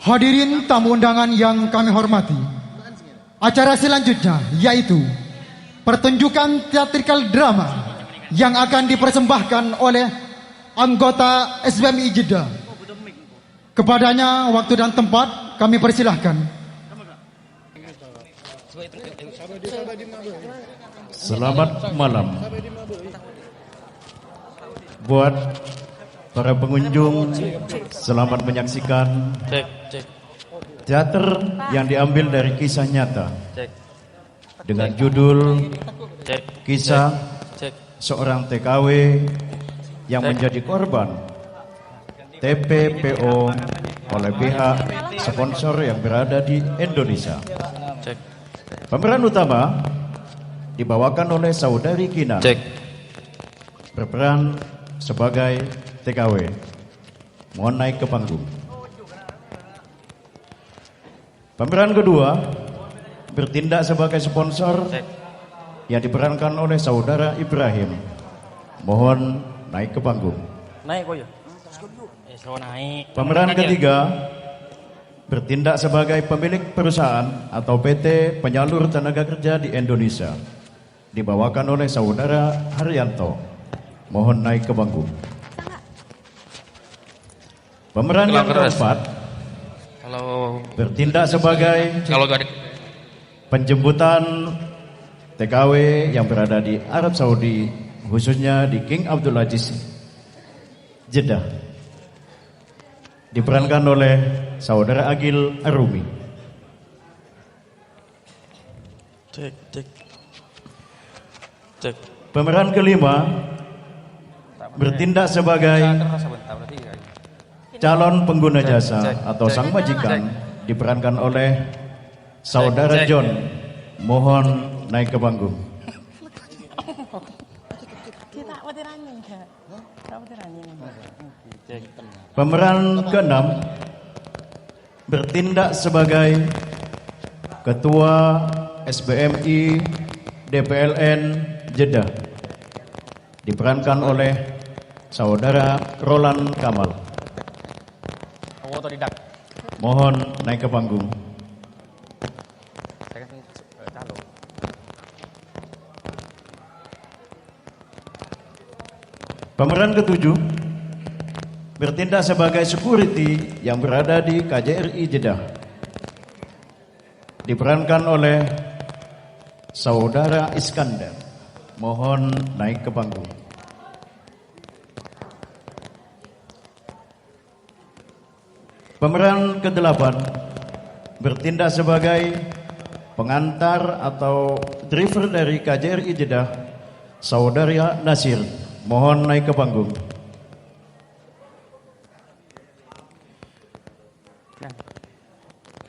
Hadirin tamu undangan yang kami hormati, acara selanjutnya yaitu pertunjukan teatrikal drama yang akan dipersembahkan oleh anggota SBMI Jeddah. Kepadanya waktu dan tempat kami persilahkan. Selamat malam buat para pengunjung. Selamat menyaksikan teater yang diambil dari kisah nyata dengan judul Kisah Seorang TKW yang menjadi korban TPPO oleh pihak sponsor yang berada di Indonesia. Pemeran utama dibawakan oleh saudari Kinan, berperan sebagai TKW. Mohon naik ke panggung. Pemeran kedua bertindak sebagai sponsor yang diperankan oleh saudara Ibrahim. Mohon naik ke panggung. Naik kok ya? Naik. Pemeran ketiga bertindak sebagai pemilik perusahaan atau PT penyalur tenaga kerja di Indonesia. Dibawakan oleh saudara Haryanto. Mohon naik ke panggung. Pemeran yang keempat bertindak sebagai penjemputan TKW yang berada di Arab Saudi, khususnya di King Abdul Aziz Jeddah. Diperankan oleh saudara Agil Arumi. Pemeran kelima bertindak sebagai calon pengguna jasa atau sang majikan, diperankan oleh saudara John. Mohon naik ke panggung. Pemeran keenam bertindak sebagai ketua SBMI DPLN Jeddah, diperankan oleh saudara Roland Kamal. Mohon naik ke panggung. Pemeran ketujuh bertindak sebagai security yang berada di KJRI Jeddah, diperankan oleh saudara Iskandar. Mohon naik ke panggung. Pemeran ke-8 bertindak sebagai pengantar atau driver dari KJRI Jeddah, saudara Nasir. Mohon naik ke panggung.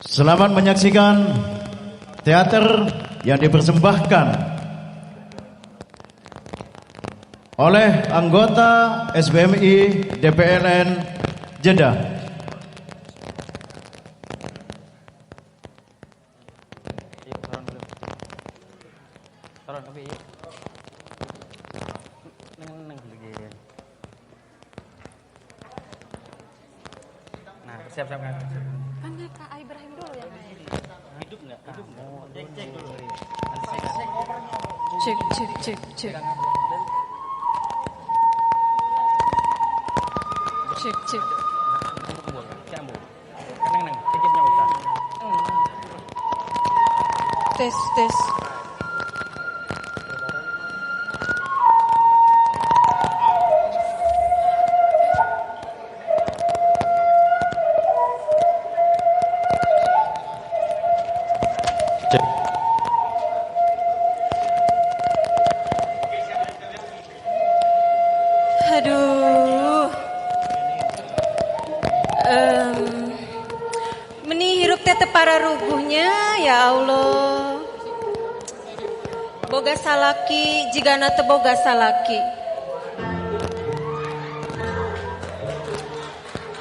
Selamat menyaksikan teater yang dipersembahkan oleh anggota SBMI DPLN Jeddah. Siap-siap kan? Kan Kak Ibrahim dulu yang naik. Hidup nggak? Hidup nggak? Cek dulu. Cek. Cek. Tes. Aduh. Meni hirup teh para ruguhnya ya Allah. Boga salaki jigana teu boga salaki.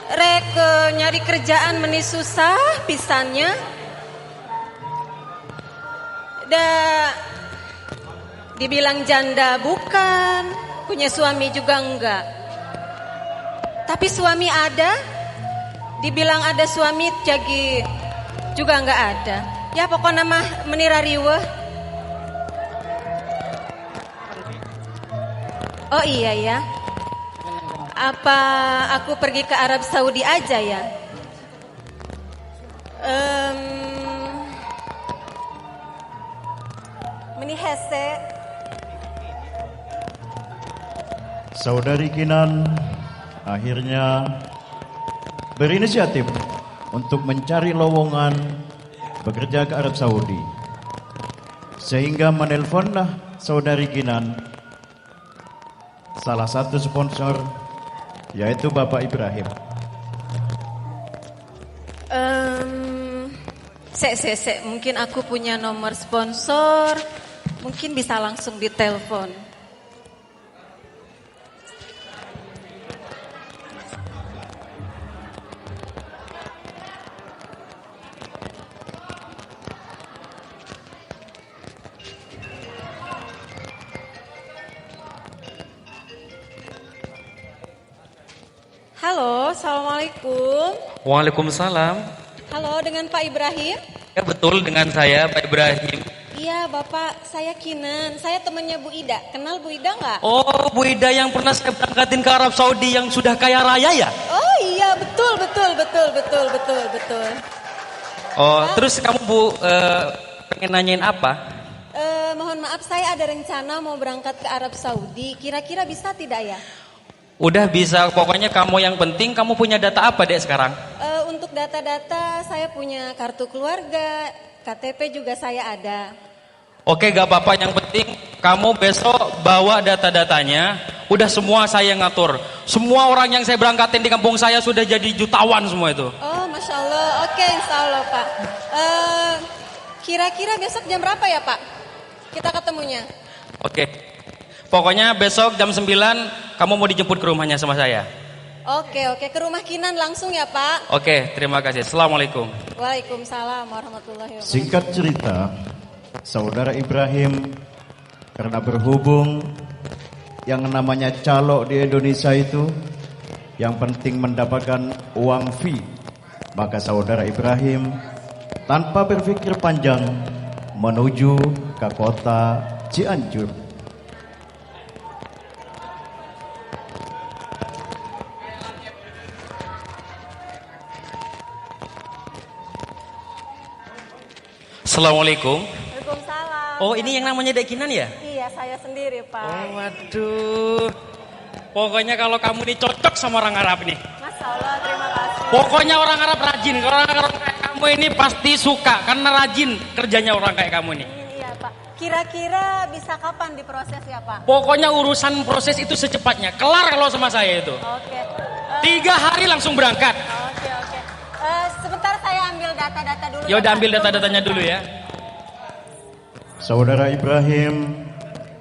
Rek nyari kerjaan meni susah pisannya. Da dibilang janda bukan, punya suami juga enggak. Tapi suami ada, Dibilang ada suami jadi juga nggak ada. Ya pokoknya mah menirariwe. Oh iya ya. Apa aku pergi ke Arab Saudi aja ya? Meni hese. Saudari Kinan akhirnya berinisiatif untuk mencari lowongan bekerja ke Arab Saudi. Sehingga menelponlah saudari Kinan salah satu sponsor, yaitu Bapak Ibrahim. Mungkin aku punya nomor sponsor, mungkin bisa langsung ditelepon. Halo, assalamualaikum. Waalaikumsalam. Halo, dengan Pak Ibrahim? Ya betul, dengan saya Pak Ibrahim. Iya, Bapak, saya Kinan. Saya temannya Bu Ida. Kenal Bu Ida nggak? Oh, Bu Ida yang pernah saya berangkatin ke Arab Saudi yang sudah kaya raya ya? Oh iya, betul. Oh, terus kamu Bu pengen nanyain apa? Mohon maaf, saya ada rencana mau berangkat ke Arab Saudi. Kira-kira bisa tidak ya? Udah bisa, pokoknya kamu yang penting kamu punya data apa dek sekarang? Untuk data-data saya punya kartu keluarga, KTP juga saya ada. Oke, gak apa-apa, yang penting kamu besok bawa data-datanya. Udah semua saya ngatur. Semua orang yang saya berangkatin di kampung saya sudah jadi jutawan semua itu. Oh, Masya Allah. Oke, insya Allah Pak. Kira-kira besok jam berapa ya Pak? Kita ketemunya. Oke. Pokoknya besok jam 9 kamu mau dijemput ke rumahnya sama saya. Oke, ke rumah Kinan langsung ya Pak. Oke, terima kasih. Assalamualaikum. Waalaikumsalam warahmatullahi wabarakatuh. Singkat cerita, saudara Ibrahim karena berhubung yang namanya calo di Indonesia itu yang penting mendapatkan uang fee, maka saudara Ibrahim tanpa berpikir panjang menuju ke kota Cianjur. Assalamualaikum. Waalaikumsalam. Oh, ini yang namanya Dek Kinan ya? Iya, saya sendiri Pak. Oh, waduh. Pokoknya kalau kamu ini cocok sama orang Arab nih. Masya Allah, terima kasih. Pokoknya Pokoknya orang Arab rajin. Kalau orang Arab kayak kamu ini pasti suka karena rajin kerjanya orang kayak kamu ini. Iya Pak. Kira-kira bisa kapan diproses ya Pak? Pokoknya urusan proses itu secepatnya. Kelar kalau sama saya itu. Oke. 3 hari langsung berangkat. Oke. Sebentar saya ambil data-data dulu. Ya udah Pak. ambil data-datanya dulu ya. Saudara Ibrahim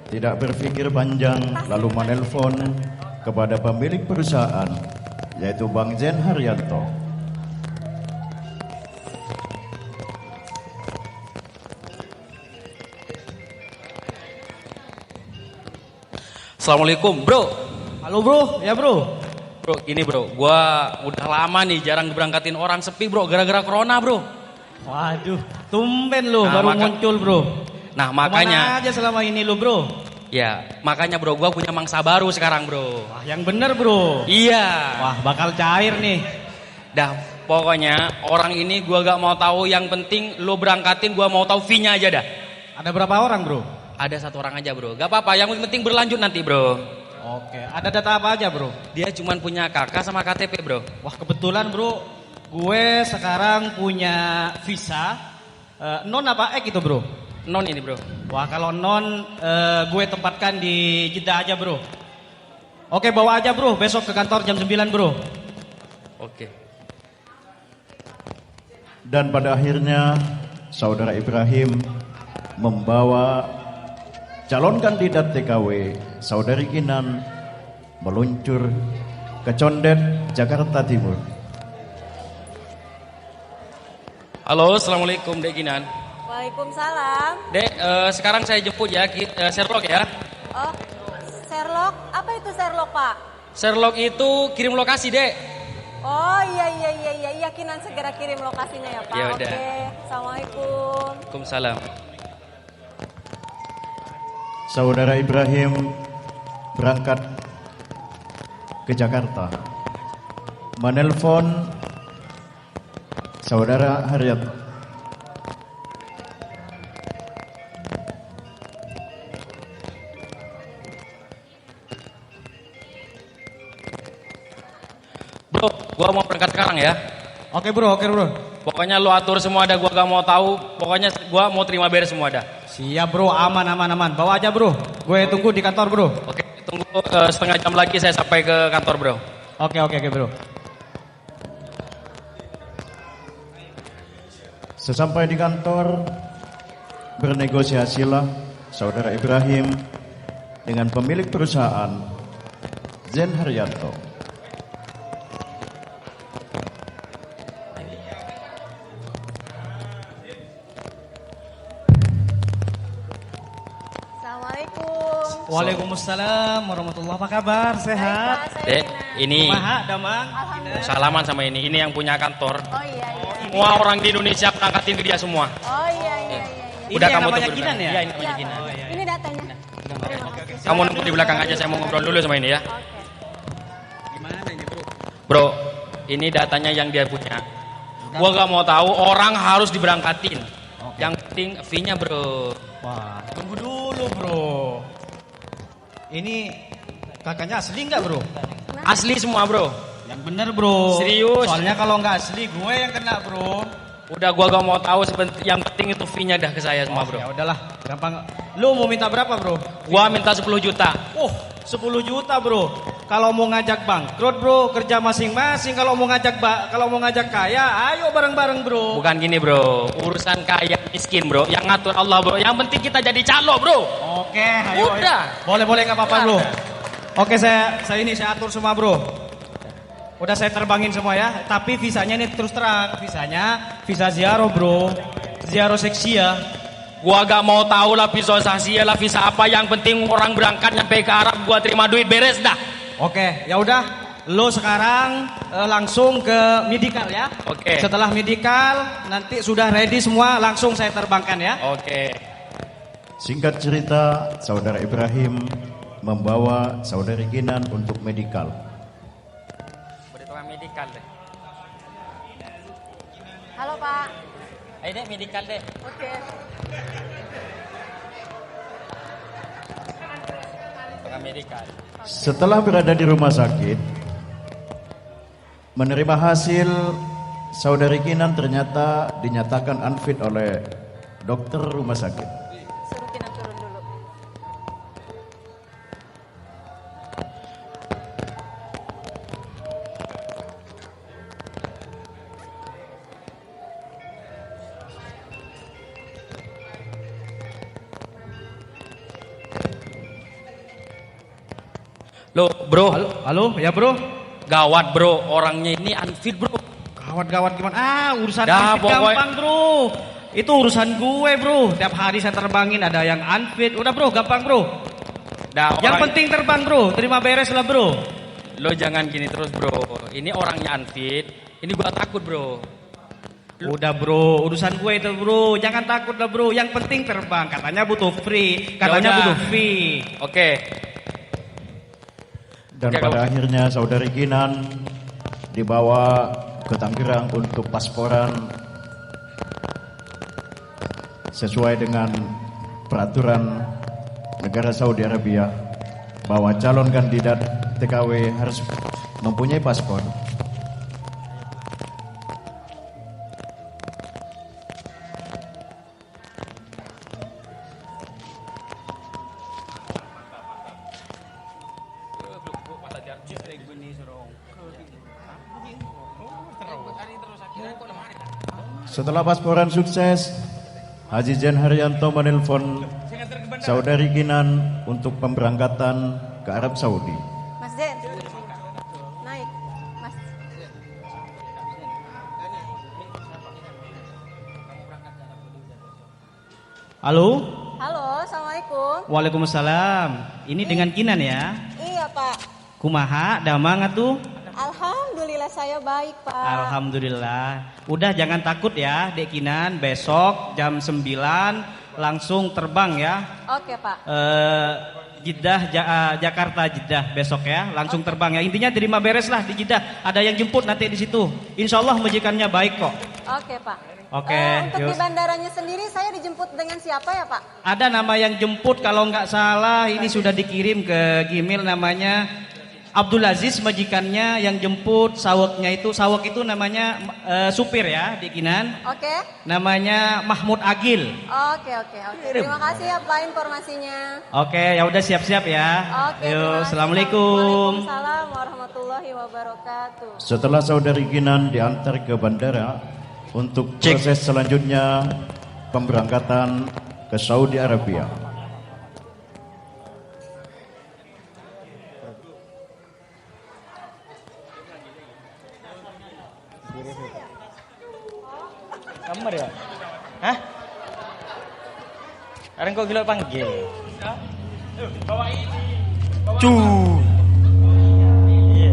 tidak berpikir panjang lalu menelpon kepada pemilik perusahaan, yaitu Bang Zen Haryanto. Assalamualaikum bro. Halo bro, ya bro. Bro gini bro, gua udah lama nih jarang berangkatin orang, sepi bro gara-gara corona bro. Waduh, tumben lo Nah, baru muncul bro. Nah makanya Kemana aja selama ini lo bro? ya makanya bro, gua punya mangsa baru sekarang bro. Wah yang bener bro. Iya. Wah bakal cair nih. Dah pokoknya orang ini gua gak mau tahu, yang penting lo berangkatin, gua mau tahu fee-nya aja dah. Ada berapa orang bro? Ada 1 orang aja bro, gak apa-apa, yang penting berlanjut nanti bro. Oke, ada data apa aja bro? Dia cuman punya KK sama KTP bro. Wah kebetulan bro, gue sekarang punya visa non apa ek itu bro? Non ini bro. Wah kalau non gue tempatkan di Jeddah aja bro. Oke bawa aja bro, besok ke kantor jam 9 bro. Oke. Dan pada akhirnya saudara Ibrahim membawa calon kandidat TKW saudari Kinan meluncur ke Condet, Jakarta Timur. Halo, assalamualaikum Dek Kinan. Waalaikumsalam. Dek, sekarang saya jemput ya, Sherlock ya. Oh, Sherlock? Apa itu Sherlock Pak? Sherlock itu kirim lokasi Dek. Oh iya, Kinan segera kirim lokasinya ya Pak. Ya udah. Oke, Assalamualaikum. Waalaikumsalam. Saudara Ibrahim berangkat ke Jakarta, menelpon Saudara Haryanto. Bro, gua mau berangkat sekarang ya. Oke bro. Pokoknya lu atur semua ada, gua gak mau tahu. Pokoknya gua mau terima beres semua ada. Siap bro, aman. Bawa aja bro. Gue tunggu di kantor bro. Oke, tunggu setengah jam lagi saya sampai ke kantor bro. Oke bro. Sesampai di kantor, bernegosiasilah Saudara Ibrahim dengan pemilik perusahaan Zen Haryanto. Assalamualaikum. Waalaikumsalam warahmatullahi wabarakatuh. Apa kabar? Sehat? Baik, Pak, saya Dek, Kinan. ini Kumaha, Damang? Alhamdulillah. salaman sama ini yang punya kantor. Oh iya. Semua orang di Indonesia berangkatin ke dia semua. Oh iya. Udah Ini yang kamu namanya tunggu Kinan dulu. ya? Iya, ini namanya Iya, Kinan. Pak. Ini datanya. Terima kasih. Kamu nunggu di belakang aja, saya mau ngobrol dulu sama ini ya. Oke. Gimana ini bro? Bro, ini datanya yang dia punya. Gua gak mau tahu orang harus diberangkatin. Yang penting fee-nya bro. Wah, tunggu dulu bro. Ini kakaknya asli nggak bro? Asli semua bro. Yang bener bro. Serius? Soalnya kalau nggak asli gue yang kena bro. Udah gua gak mau tahu, yang penting itu fee-nya dah ke saya semua bro. Ya udahlah, gampang. Lu mau minta berapa bro? Gua minta 10 juta. 10 juta bro. Kalau mau ngajak bangkrut bro, kerja masing-masing. Kalau mau ngajak kaya, ayo bareng-bareng bro. Bukan gini bro, urusan kaya miskin bro, yang ngatur Allah bro. Yang penting kita jadi calo bro. Oke, ayo. Udah. Boleh nggak apa-apa bro. Oke, saya atur semua bro. Udah saya terbangin semua ya. Tapi visanya ini terus terang, visa ziarah bro, ziarah seksi ya. Gua gak mau tahu lah visa saksi lah visa apa, yang penting orang berangkat nyampe ke Arab, gua terima duit beres dah. Oke, ya udah. Lo sekarang langsung ke medical ya. Oke. Setelah medical nanti sudah ready semua, langsung saya terbangkan ya. Oke. Singkat cerita, Saudara Ibrahim membawa Saudari Kinan untuk medikal. Beritahu medikal deh. Halo Pak. Ayo deh medikal deh. Oke. Tukang medikal. Setelah berada di rumah sakit, menerima hasil Saudari Kinan ternyata dinyatakan unfit oleh dokter rumah sakit. Suruh Kinan turun dulu. Lo bro, Halo, ya bro. gawat bro, orangnya ini unfit bro. Gawat gimana? Urusan Dah, unfit pokoknya- gampang bro. Itu urusan gue bro. Tiap hari saya terbangin ada yang unfit. Udah bro, gampang bro. Dah, Yang orang- penting terbang bro. Terima beres lah bro. Lo jangan gini terus bro. Ini orangnya unfit. Ini gua takut bro. Udah bro, urusan gue itu bro. Jangan takut lah bro. Yang penting terbang. Katanya butuh free. Katanya Yaudah. butuh fee. Oke. Dan Oke, pada kalau- akhirnya Saudari Kinan dibawa ke Tangerang untuk pasporan sesuai dengan peraturan negara Saudi Arabia bahwa calon kandidat TKW harus mempunyai paspor. Setelah pasporan sukses, Haji Zen Haryanto menelpon Saudari Kinan untuk pemberangkatan ke Arab Saudi. Mas Zen. Naik. Mas. Halo. Halo, Assalamualaikum. Waalaikumsalam. Ini dengan Kinan ya. Iya Pak. Kumaha, damang atuh. Alhamdulillah saya baik, Pak. Alhamdulillah. Udah jangan takut ya, Dek Kinan. Besok jam 9 langsung terbang ya. Oke, Pak. Jakarta Jeddah besok ya, langsung terbang ya. Intinya terima beres lah di Jeddah. Ada yang jemput nanti di situ. Insya Allah majikannya baik kok. Oke, Pak. Oke. Untuk di bandaranya sendiri saya dijemput dengan siapa ya, Pak? Ada nama yang jemput kalau nggak salah ini sudah dikirim ke Gmail, namanya Abdul Aziz, majikannya yang jemput. Sawak itu namanya supir ya di Kinan. Oke. Namanya Mahmud Agil. Oke. Terima kasih ya Pak informasinya. Oke, ya udah siap-siap ya. Oke. Yuk, assalamualaikum. Waalaikumsalam warahmatullahi wabarakatuh. Setelah saudari Kinan diantar ke bandara untuk proses selanjutnya pemberangkatan ke Saudi Arabia. Kamar ya? Hah? Sekarang kok gila panggil? Bawa ini. Iya.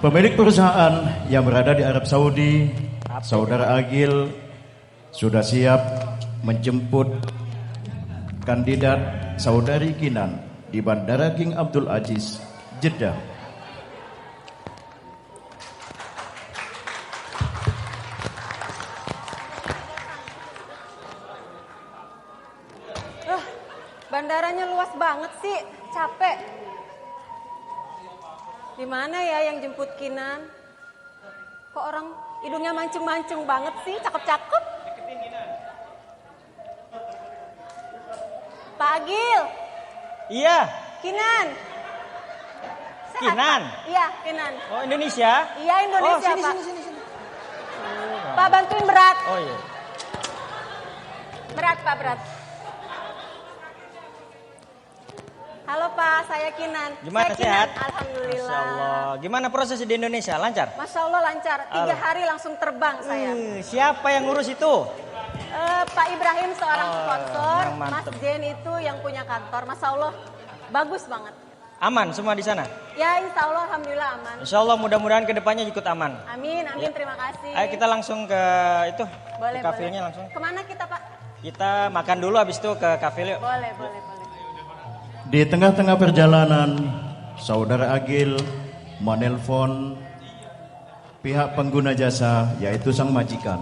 Pemilik perusahaan yang berada di Arab Saudi, Saudara Agil, sudah siap menjemput kandidat Saudari Kinan di Bandara King Abdul Aziz, Jeddah. Bandaranya luas banget sih, capek. Di mana ya yang jemput Kinan? Kok orang hidungnya mancung-mancung banget sih, cakep-cakep. Pak Agil. Iya. Kinan. Sehat, Kinan? Pak? Iya, Kinan. Oh, Indonesia? Iya, Indonesia, sini, Pak. sini. Pak, bantuin berat. Oh iya. Berat, Pak, berat. Halo, Pak, saya Kinan. Gimana, saya Kinan. sehat? Alhamdulillah. Masya Allah. Gimana proses di Indonesia? Lancar? Masya Allah lancar. 3 hari langsung terbang saya. Siapa yang ngurus itu? Pak Ibrahim seorang sponsor, yang Mas mantep. Jen itu yang punya kantor. Masya Allah, bagus banget. Aman semua di sana? Ya, insya Allah, alhamdulillah aman. Insya Allah mudah-mudahan kedepannya ikut aman. Amin, Ya. terima kasih. Ayo kita langsung ke itu, Boleh, ke kafilnya boleh. langsung. Kemana kita, Pak? Kita makan dulu habis itu ke kafil yuk. Boleh. Di tengah-tengah perjalanan, Saudara Agil menelpon pihak pengguna jasa, yaitu sang majikan.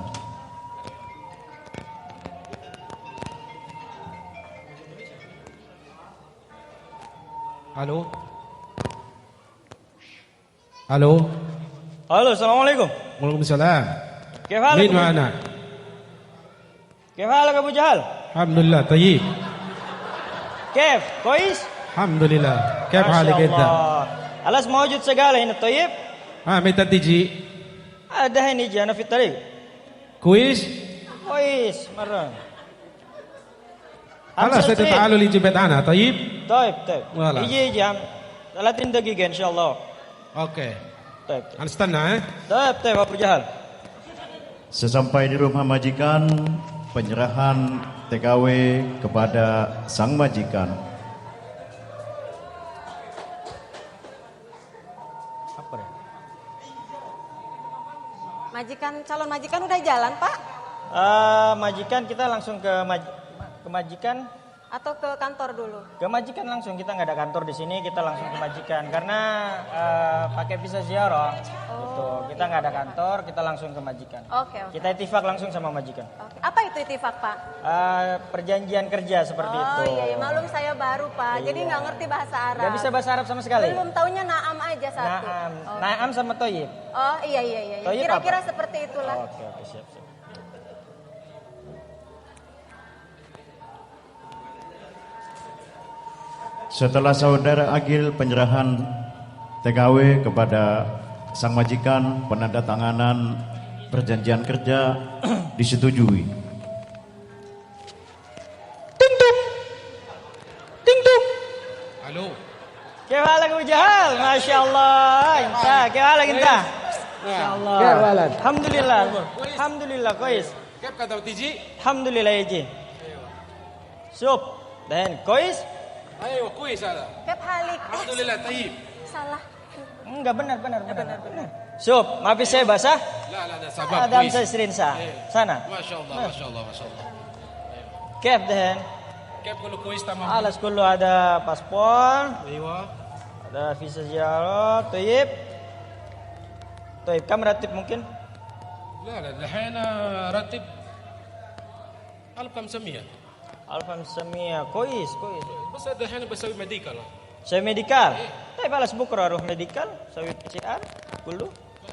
Halo. Halo. Halo, assalamualaikum. Waalaikumsalam. كيف حالك مين معنا؟ كيف حالك ابو جهل؟ الحمد لله طيب. كيف كويس؟ الحمد لله. كيف ما حالك شاء انت؟ الله. خلاص موجود سقاله هنا طيب؟ متى تجي؟ دحين يجي انا في الطريق. كويس؟ كويس مره. خلاص 25. تعالوا لي جبت عنها طيب؟ طيب خلاص. يجي عم 30 دقيقة إن شاء الله. اوكي. طيب هنستنى طيب أبو جهل. Sesampai di rumah majikan, penyerahan TKW kepada sang majikan. Apa ya? Calon majikan udah jalan, Pak? Majikan kita langsung ke majikan. Atau ke kantor dulu? Ke majikan langsung, kita nggak ada kantor di sini, kita langsung ke majikan karena pakai visa ziarah. Gitu. Kita nggak ada kantor, kita langsung ke majikan. Oke. Kita itifak langsung sama majikan. Oke. Apa itu itifak, Pak? Perjanjian kerja seperti itu. Oh iya, maklum saya baru, Pak. Jadi nggak ngerti bahasa Arab. Nggak bisa bahasa Arab sama sekali. Belum taunya naam aja satu. Naam, Oh. naam sama toyib. Oh iya. Toyib Kira-kira apa? seperti itulah. Oke, siap. Setelah Saudara Agil penyerahan TKW kepada sang majikan, penandatanganan perjanjian kerja disetujui. Ting tung. الو. كيف حالك ابو جهال؟ ما شاء الله انت كيف حالك انت؟ ما شاء الله كيف حالك؟ الحمد لله الحمد لله كويس كيف كنت تجي؟ الحمد لله يجي شوف دهين كويس. ايوه كويس هذا. Kep halik. الحمد لله طيب. Salah. Enggak benar. شوف ما في شيء basah. لا ده سبب هذا كويس. 25 ساعة. Sana. ما شاء الله ما شاء الله ما شاء الله. كيف دهين؟ كيف كله كويس تمام. Alas كله ada paspor, ايوه. ada visa ziarah, طيب. طيب كم راتب ممكن؟ لا الحين راتب 1500. 1500 كويس. بس الحين بسوي ميديكال. سوي ميديكال. طيب خلاص بكره اروح ميديكال سوي PCR كله.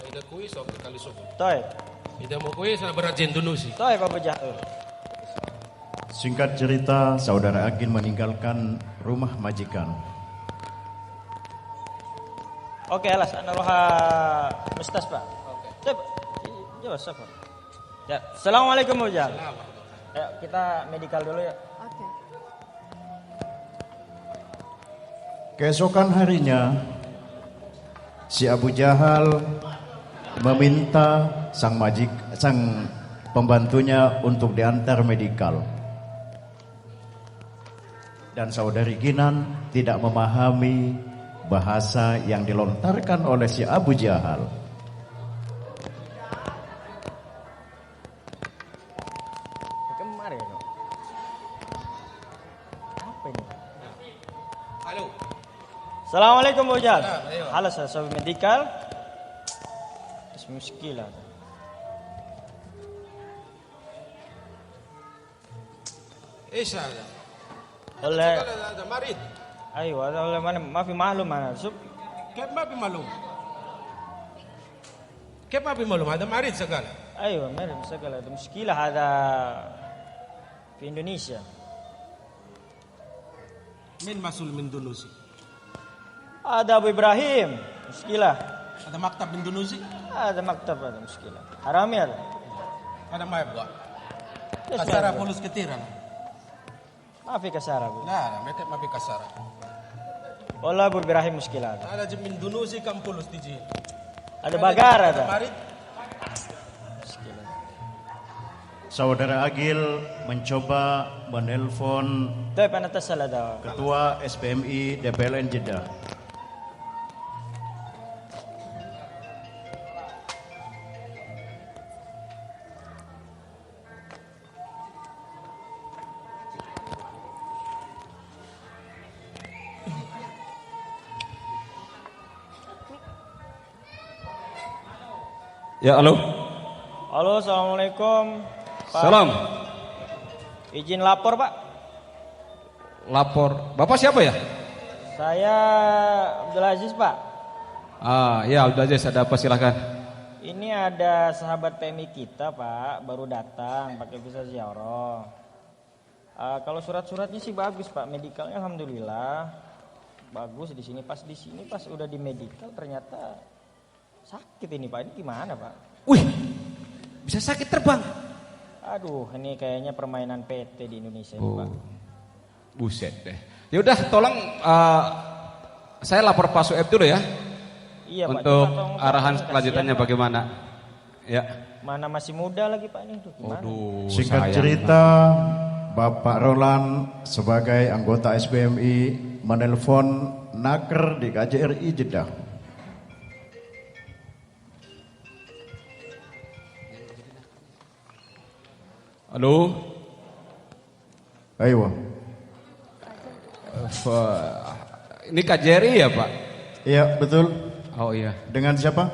اذا كويس اوكي kali syukur. طيب اذا مو كويس انا برجع Indonesia. طيب Abu Jahal. Singkat cerita, saudara Agil meninggalkan rumah majikan. Oke, خلاص انا اروح مستشفى. طيب جوا السفر. Ya, Assalamualaikum Abu Jahal. Ya, kita medikal dulu ya. Oke. Keesokan harinya, si Abu Jahal meminta sang pembantunya untuk diantar medikal. Dan saudari Kinan tidak memahami bahasa yang dilontarkan oleh si Abu Jahal. Kemarin ya. Apa ini? Halo. Assalamualaikum Abu Jahal. Ayo. Halo, saya soal medikal. Terus muskilah. ايش هذا؟ Oleh هذا مريض. ايوه هذا oleh mana? ما في معلوم انا شوف. كيف ما في معلوم؟ كيف ما في معلوم؟ هذا مريض سقال. ايوه مريض مسجل هذا مشكلة هذا في اندونيسيا. مين مسؤول من اندونيسيا؟ هذا ابو ابراهيم مشكلة. هذا مكتب اندونيسي؟ هذا مكتب هذا مشكلة. حرامي هذا. انا ما يبغى. ليش ما كسارة يبغى؟ فلوس كثير انا. ما في كسارة ابو. لا ما في كسارة. والله ابو ابراهيم مشكلة هذا. انا جيب من اندونيسيا كم فلوس تجي؟ هذا بقار هذا. مريض؟ مشكلة. Saudara Agil mencoba menelpon طيب انا اتصل هذا. Ketua SPMI DPLN Jeddah. Ya, halo. Halo, assalamualaikum. Pak. Salam. Izin lapor Pak. Lapor. Bapak siapa ya? Saya Abdul Aziz Pak. Ya, Abdul Aziz, ada apa silakan. Ini ada sahabat PMI kita Pak, baru datang pakai visa ziarah. Kalau surat-suratnya sih bagus Pak, medikalnya alhamdulillah bagus di sini. Pas udah di medical ternyata sakit ini Pak. Ini gimana Pak? Wih, bisa sakit terbang. Aduh, ini kayaknya permainan PT di Indonesia ini Pak. Buset deh. Ya udah, tolong saya lapor Pak Sueb dulu ya. Iya Pak. Untuk Coba arahan kasihan, selanjutnya Pak. bagaimana? Ya. Mana masih muda lagi Pak ini tuh gimana? Singkat cerita, Bapak Roland sebagai anggota SPMI menelpon Naker di KJRI Jeddah. Halo. Ayo. Ini KJRI ya Pak? Iya, betul. Oh iya. Dengan siapa?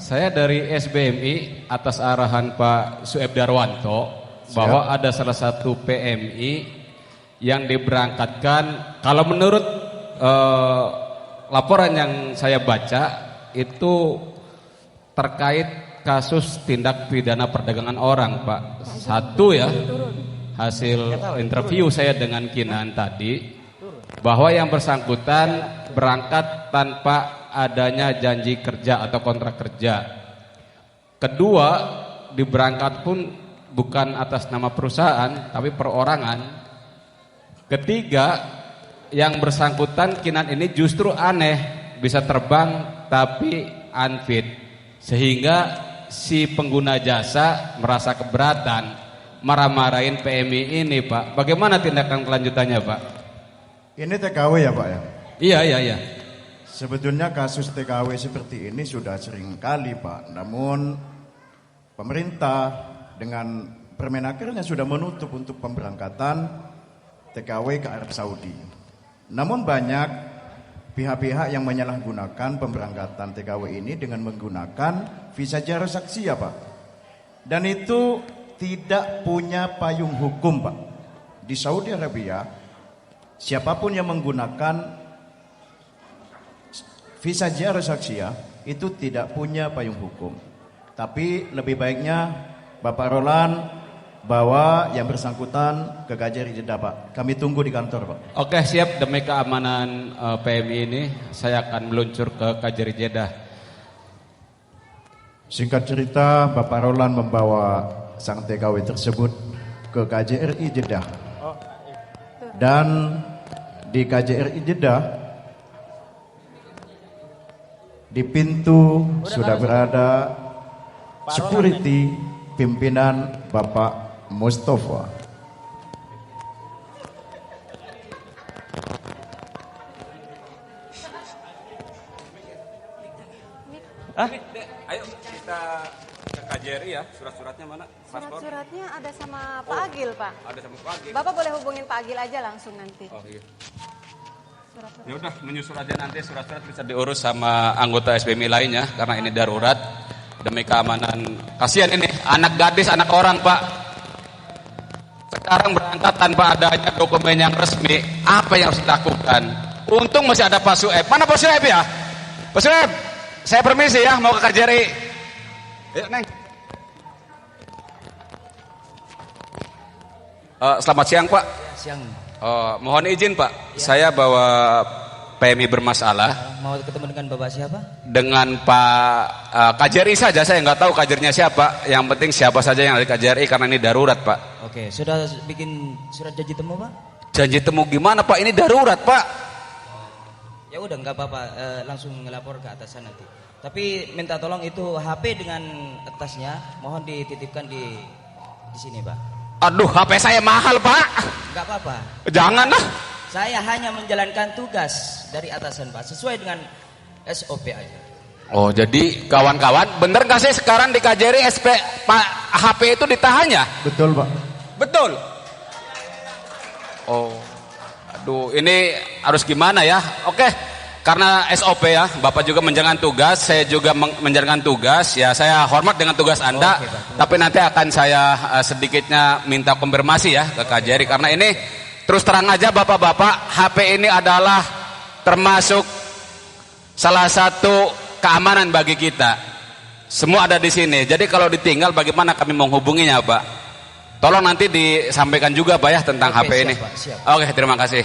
Saya dari SBMI atas arahan Pak Sueb Darwanto bahwa ada salah satu PMI yang diberangkatkan. Kalau menurut laporan yang saya baca itu terkait kasus tindak pidana perdagangan orang Pak. Satu ya, hasil interview saya dengan Kinan tadi bahwa yang bersangkutan berangkat tanpa adanya janji kerja atau kontrak kerja. Kedua, diberangkat pun bukan atas nama perusahaan tapi perorangan. Ketiga, yang bersangkutan Kinan ini justru aneh, bisa terbang tapi unfit, sehingga si pengguna jasa merasa keberatan marah-marahin PMI ini Pak. Bagaimana tindakan kelanjutannya Pak? Ini TKW ya Pak ya? Iya. Sebetulnya kasus TKW seperti ini sudah sering kali Pak. Namun pemerintah dengan Permenakernya sudah menutup untuk pemberangkatan TKW ke Arab Saudi. Namun banyak pihak-pihak yang menyalahgunakan pemberangkatan TKW ini dengan menggunakan visa ziarah saksia Pak. Dan itu tidak punya payung hukum Pak. Di Saudi Arabia, siapapun yang menggunakan visa ziarah saksia itu tidak punya payung hukum. Tapi lebih baiknya Bapak Roland bawa yang bersangkutan ke KJRI Jeddah Pak. Kami tunggu di kantor Pak. Oke siap, demi keamanan PMI ini saya akan meluncur ke KJRI Jeddah. Singkat cerita, Bapak Roland membawa sang TKW tersebut ke KJRI Jeddah. Dan di KJRI Jeddah, di pintu sudah berada security pimpinan Bapak Mustafa. Ayo kita ke KJRI ya, surat-suratnya mana? Paspor? Surat-suratnya ada sama Pak Agil, Pak. Ada sama Pak Agil. Bapak boleh hubungin Pak Agil aja langsung nanti. Oh iya. Surat-surat. Ya udah, menyusul aja nanti surat-surat bisa diurus sama anggota SBMI lainnya karena ini darurat demi keamanan. Kasihan ini anak gadis, anak orang Pak. Sekarang berangkat tanpa adanya dokumen yang resmi, apa yang harus dilakukan? Untung masih ada Pak Sueb. Mana Pak Sueb ya? Pak Sueb, saya permisi ya mau ke KJRI. Ayo Neng. Selamat siang Pak. Siang. Mohon izin Pak, saya bawa PMI bermasalah. Mau ketemu dengan Bapak siapa? Dengan Pak KJRI saja, saya nggak tahu KJRI-nya siapa. Yang penting siapa saja yang ada di KJRI karena ini darurat Pak. Oke, sudah bikin surat janji temu Pak? Janji temu gimana Pak? Ini darurat Pak. Ya udah nggak apa-apa, langsung ngelapor ke atasan nanti. Tapi minta tolong itu HP dengan kertasnya, mohon dititipkan di sini Pak. Aduh, HP saya mahal Pak. Nggak apa-apa. Jangan lah. Saya hanya menjalankan tugas dari atasan Pak, sesuai dengan SOP aja. Oh, jadi kawan-kawan, bener nggak sih sekarang di KJRI Pak HP itu ditahan ya? Betul Pak. Betul. Oh, aduh, ini harus gimana ya? Oke, karena SOP ya, Bapak juga menjalankan tugas, saya juga menjalankan tugas. Ya, saya hormat dengan tugas Anda. Oke, Pak. Tapi nanti akan saya sedikitnya minta konfirmasi ya ke KJRI karena ini terus terang aja Bapak-bapak, HP ini adalah termasuk salah satu keamanan bagi kita. Semua ada di sini. Jadi kalau ditinggal bagaimana kami menghubunginya, Pak? Tolong nanti disampaikan juga Pak ya tentang HP siap, ini. Pak, siap. Oke, terima kasih.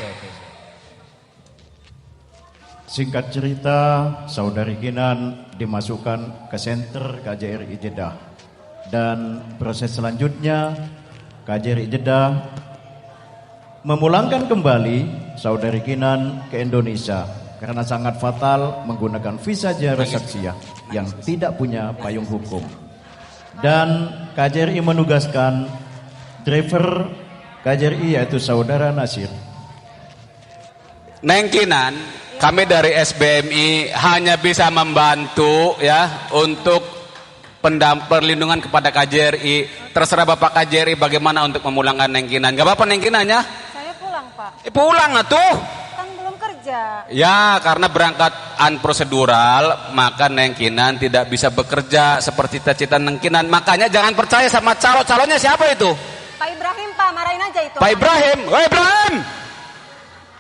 Singkat cerita, Saudari Kinan dimasukkan ke senter KJRI Jeddah. Dan proses selanjutnya, KJRI Jeddah memulangkan kembali Saudari Kinan ke Indonesia karena sangat fatal menggunakan visa ziarah saksia yang tidak punya payung hukum. Dan KJRI menugaskan driver KJRI yaitu Saudara Nasir. Neng Kinan, kami dari SBMI hanya bisa membantu ya untuk perlindungan kepada KJRI. Terserah Bapak KJRI bagaimana untuk memulangkan Neng Kinan. Gak apa-apa Neng Kinannya? Saya pulang, Pak. Pulang atuh. Kan belum kerja. Ya, karena berangkat unprosedural, maka Neng Kinan tidak bisa bekerja seperti cita-cita Neng Kinan. Makanya jangan percaya sama calonnya siapa itu? Pak Ibrahim, Pak, marahin aja itu. Pak Ibrahim. Woi Ibrahim.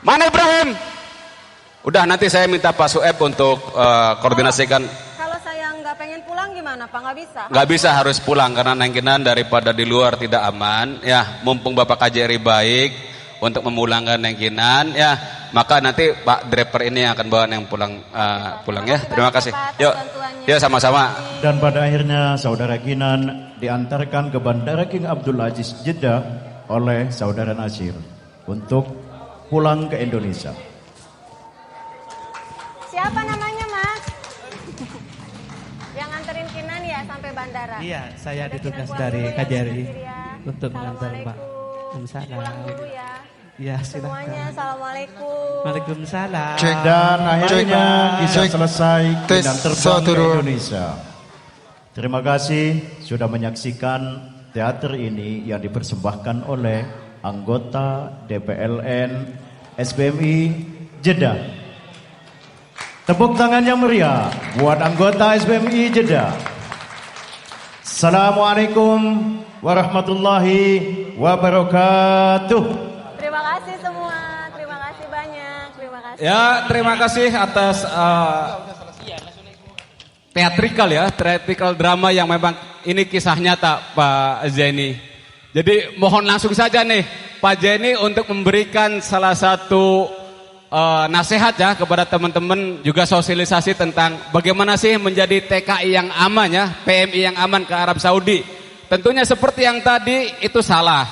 Mana Ibrahim? Udah nanti saya minta Pak Sueb untuk koordinasikan. Kalau saya nggak pengen pulang gimana, Pak? Nggak bisa? Nggak bisa, harus pulang karena Neng Kinan daripada di luar tidak aman. Ya, mumpung Bapak KJRI baik untuk memulangkan Neng Kinan, ya maka nanti Pak driver ini yang akan bawa Neng pulang ya. Terima kasih. Yuk sama-sama. Dan pada akhirnya Saudara Kinan diantarkan ke Bandara King Abdul Aziz Jeddah oleh Saudara Nasir untuk pulang ke Indonesia. Siapa namanya, Mas? Yang nganterin Kinan ya sampai bandara? Iya, saya Udah, ditugas Kinan pulang dari dulu ya, KJRI. Nasir ya. untuk mengantar Mbak. Assalamualaikum. Pulang dulu ya. Ya, Semuanya, silakan. assalamualaikum. Waalaikumsalam. Dan akhirnya kita selesai Tes, Bintang Terbang satu, dua. Indonesia. Terima kasih sudah menyaksikan teater ini yang dipersembahkan oleh anggota DPLN SBMI Jeddah. Tepuk tangan yang meriah buat anggota SBMI Jeddah. Assalamualaikum warahmatullahi wabarakatuh. Terima kasih semua, terima kasih banyak, terima kasih. Ya, terima kasih atas teatrikal drama yang memang ini kisah nyata Pak Zaini. Jadi mohon langsung saja nih Pak Zaini untuk memberikan salah satu nasihat ya kepada teman-teman, juga sosialisasi tentang bagaimana sih menjadi TKI yang aman ya, PMI yang aman ke Arab Saudi. Tentunya seperti yang tadi itu salah.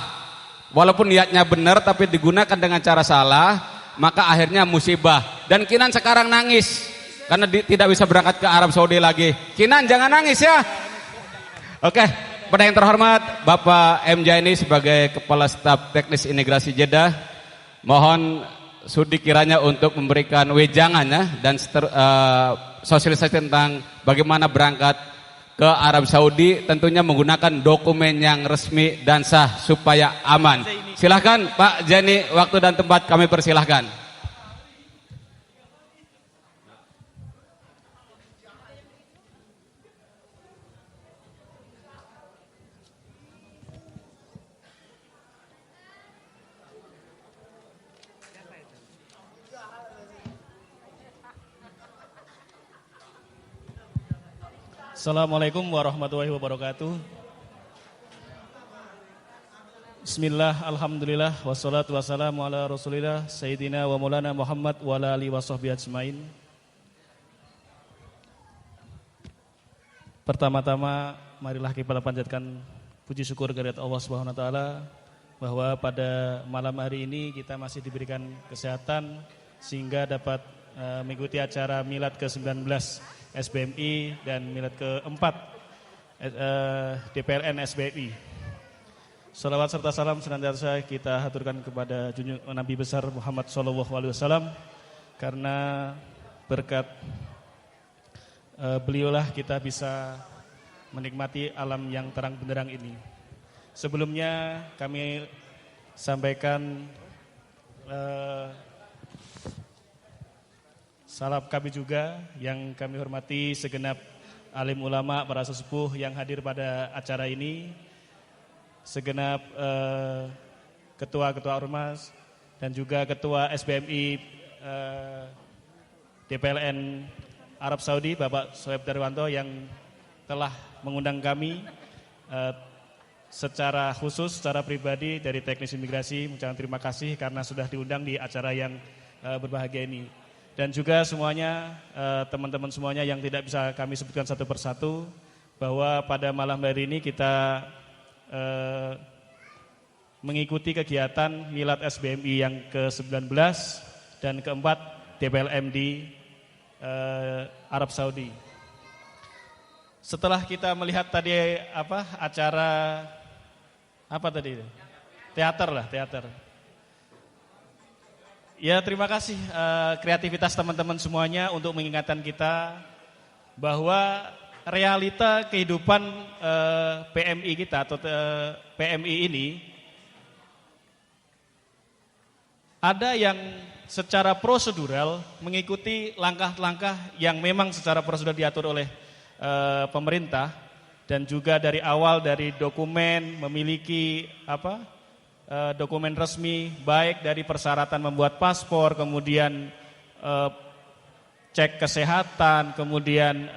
Walaupun niatnya benar tapi digunakan dengan cara salah, maka akhirnya musibah. Dan Kinan sekarang nangis karena tidak bisa berangkat ke Arab Saudi lagi. Kinan jangan nangis ya. Oke, pada yang terhormat Bapak M. Jaini sebagai Kepala Staf Teknis Imigrasi Jeddah, mohon sudi kiranya untuk memberikan wejangan ya dan sosialisasi tentang bagaimana berangkat ke Arab Saudi, tentunya menggunakan dokumen yang resmi dan sah supaya aman. Silahkan Pak Jaini, waktu dan tempat kami persilahkan. Assalamualaikum warahmatullahi wabarakatuh. Bismillah, alhamdulillah, wassalatu wassalamu ala rasulillah, sayyidina wa maulana Muhammad wa ala alihi wa sahbihi ajmain. Pertama-tama marilah kita panjatkan puji syukur kehadirat Allah Subhanahu wa taala bahwa pada malam hari ini kita masih diberikan kesehatan sehingga dapat mengikuti acara Milad ke-19 SBMI dan Milad ke-4 DPLN SBMI. Salawat serta salam senantiasa kita haturkan kepada junjungan Nabi besar Muhammad SAW, karena berkat beliaulah kita bisa menikmati alam yang terang benderang ini. Sebelumnya kami sampaikan salam kami juga yang kami hormati segenap alim ulama, para sesepuh yang hadir pada acara ini, segenap ketua-ketua ormas dan juga ketua SBMI DPLN Arab Saudi Bapak Shoaib Darwanto yang telah mengundang kami secara khusus, secara pribadi dari Teknis Imigrasi. Mengucapkan terima kasih karena sudah diundang di acara yang berbahagia ini. Dan juga semuanya, teman-teman semuanya yang tidak bisa kami sebutkan satu persatu, bahwa pada malam hari ini kita mengikuti kegiatan Milad SBMI yang ke-19 dan ke-4 DPLM di Arab Saudi. Setelah kita melihat tadi acara teater. Ya, terima kasih kreativitas teman-teman semuanya untuk mengingatkan kita bahwa realita kehidupan PMI kita atau PMI ini ada yang secara prosedural mengikuti langkah-langkah yang memang secara prosedural diatur oleh pemerintah, dan juga dari awal dari dokumen memiliki dokumen resmi, baik dari persyaratan membuat paspor, kemudian cek kesehatan, kemudian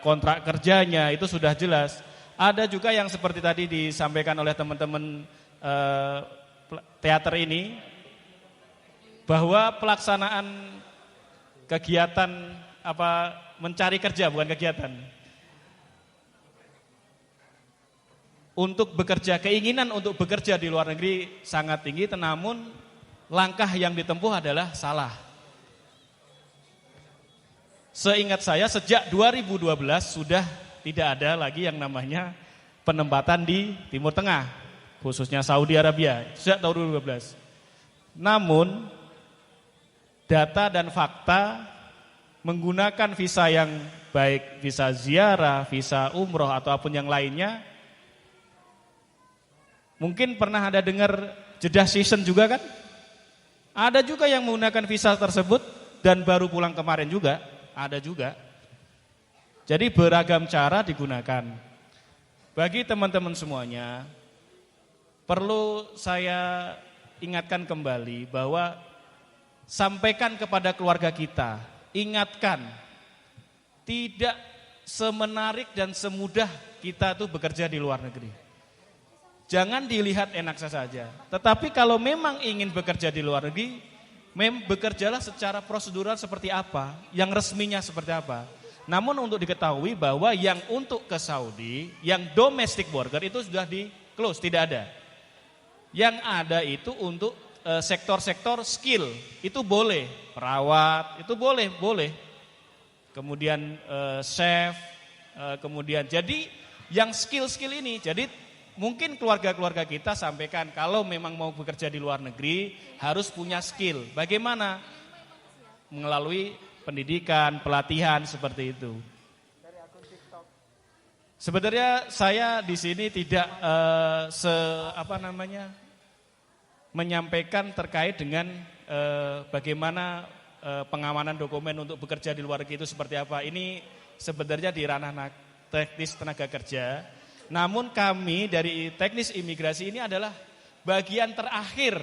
kontrak kerjanya itu sudah jelas. Ada juga yang seperti tadi disampaikan oleh teman-teman teater ini, bahwa pelaksanaan kegiatan mencari kerja, bukan kegiatan, untuk bekerja, keinginan untuk bekerja di luar negeri sangat tinggi, namun langkah yang ditempuh adalah salah. Seingat saya sejak 2012 sudah tidak ada lagi yang namanya penempatan di Timur Tengah. khususnya Saudi Arabia sejak tahun 2012. Namun data dan fakta menggunakan visa yang baik visa ziarah, visa umroh ataupun yang lainnya, mungkin pernah ada dengar jeda season juga kan? Ada juga yang menggunakan visa tersebut dan baru pulang kemarin juga, ada juga. Jadi beragam cara digunakan. Bagi teman-teman semuanya, perlu saya ingatkan kembali bahwa sampaikan kepada keluarga kita, ingatkan, tidak semenarik dan semudah kita tuh bekerja di luar negeri. Jangan dilihat enak saja. Tetapi kalau memang ingin bekerja di luar negeri, bekerjalah secara prosedural seperti apa, yang resminya seperti apa. Namun untuk diketahui bahwa yang untuk ke Saudi, yang domestic worker itu sudah di close, tidak ada. Yang ada itu untuk sektor-sektor skill, itu boleh. Perawat, itu boleh. Kemudian chef, kemudian jadi yang skill-skill ini, jadi mungkin keluarga-keluarga kita sampaikan kalau memang mau bekerja di luar negeri harus punya skill. Bagaimana? Melalui pendidikan, pelatihan seperti itu. Sebenarnya saya di sini tidak menyampaikan terkait dengan bagaimana pengamanan dokumen untuk bekerja di luar negeri itu seperti apa. Ini sebenarnya di ranah teknis tenaga kerja. Namun kami dari teknis imigrasi ini adalah bagian terakhir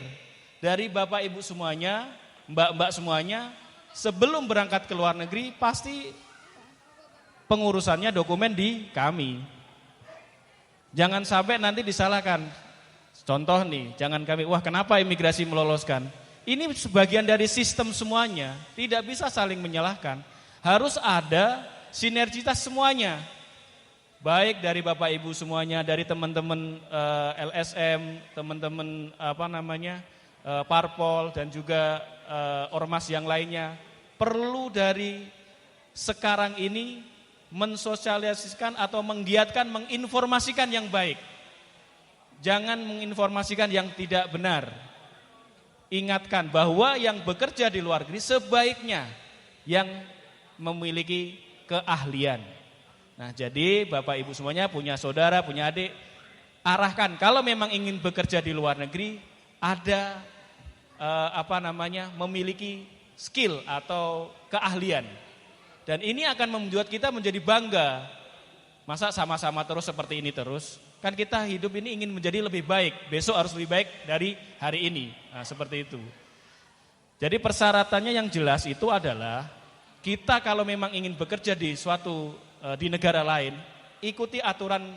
dari Bapak Ibu semuanya, Mbak-mbak semuanya, sebelum berangkat ke luar negeri pasti pengurusannya dokumen di kami. Jangan sampai nanti disalahkan. Contoh nih, jangan kami, wah kenapa imigrasi meloloskan? Ini sebagian dari sistem semuanya, tidak bisa saling menyalahkan. Harus ada sinergitas semuanya. Baik dari Bapak Ibu semuanya, dari teman-teman LSM, teman-teman Parpol dan juga ormas yang lainnya. Perlu dari sekarang ini mensosialisasikan atau menggiatkan, menginformasikan yang baik. Jangan menginformasikan yang tidak benar. Ingatkan bahwa yang bekerja di luar negeri sebaiknya yang memiliki keahlian. Nah, jadi Bapak Ibu semuanya punya saudara, punya adik, arahkan kalau memang ingin bekerja di luar negeri ada memiliki skill atau keahlian. Dan ini akan membuat kita menjadi bangga. Masa sama-sama terus seperti ini terus? Kan kita hidup ini ingin menjadi lebih baik, besok harus lebih baik dari hari ini. Nah, seperti itu. Jadi persyaratannya yang jelas itu adalah kita kalau memang ingin bekerja di negara lain, ikuti aturan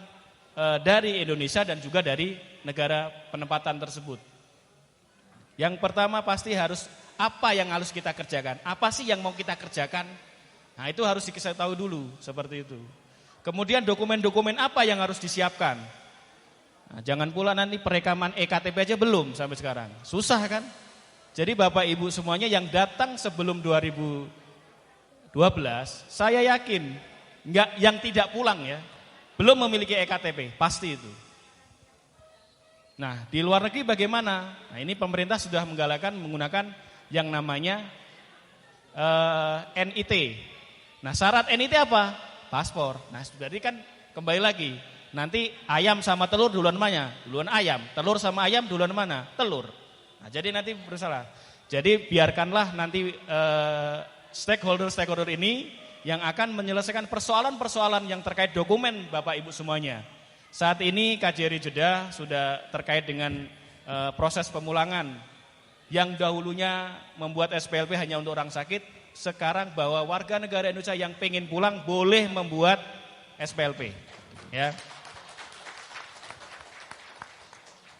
dari Indonesia dan juga dari negara penempatan tersebut. Yang pertama pasti harus apa yang harus kita kerjakan, apa sih yang mau kita kerjakan. Nah itu harus dikasih tahu dulu, seperti itu. Kemudian dokumen-dokumen apa yang harus disiapkan. Nah, jangan pula nanti perekaman EKTP aja belum sampai sekarang, susah kan. Jadi Bapak Ibu semuanya yang datang sebelum 2012, saya yakin yang tidak pulang ya, belum memiliki EKTP, pasti itu. Nah, di luar negeri bagaimana? Nah, ini pemerintah sudah menggalakkan menggunakan yang namanya NIT. Nah, syarat NIT apa? Paspor. Nah, jadi kan kembali lagi, nanti ayam sama telur duluan mana? Duluan ayam. Telur sama ayam duluan mana? Telur. Nah, jadi nanti bersalah. Jadi biarkanlah nanti stakeholder ini yang akan menyelesaikan persoalan-persoalan yang terkait dokumen Bapak Ibu semuanya. Saat ini KJRI Jeddah sudah terkait dengan proses pemulangan. Yang dahulunya membuat SPLP hanya untuk orang sakit, sekarang bahwa warga negara Indonesia yang pengen pulang boleh membuat SPLP. Ya.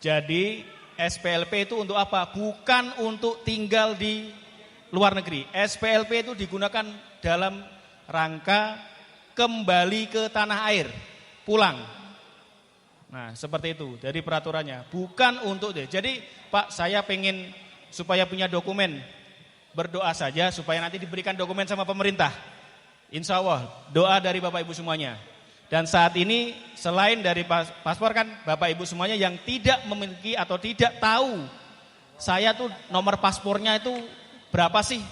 Jadi SPLP itu untuk apa? Bukan untuk tinggal di luar negeri. SPLP itu digunakan dalam rangka kembali ke tanah air, pulang. Nah, seperti itu dari peraturannya. Bukan untuk jadi Pak, saya pengen supaya punya dokumen, berdoa saja supaya nanti diberikan dokumen sama pemerintah. Insya Allah, doa dari Bapak Ibu semuanya. Dan saat ini selain dari paspor kan Bapak Ibu semuanya yang tidak memiliki atau tidak tahu saya tuh nomor paspornya itu berapa sih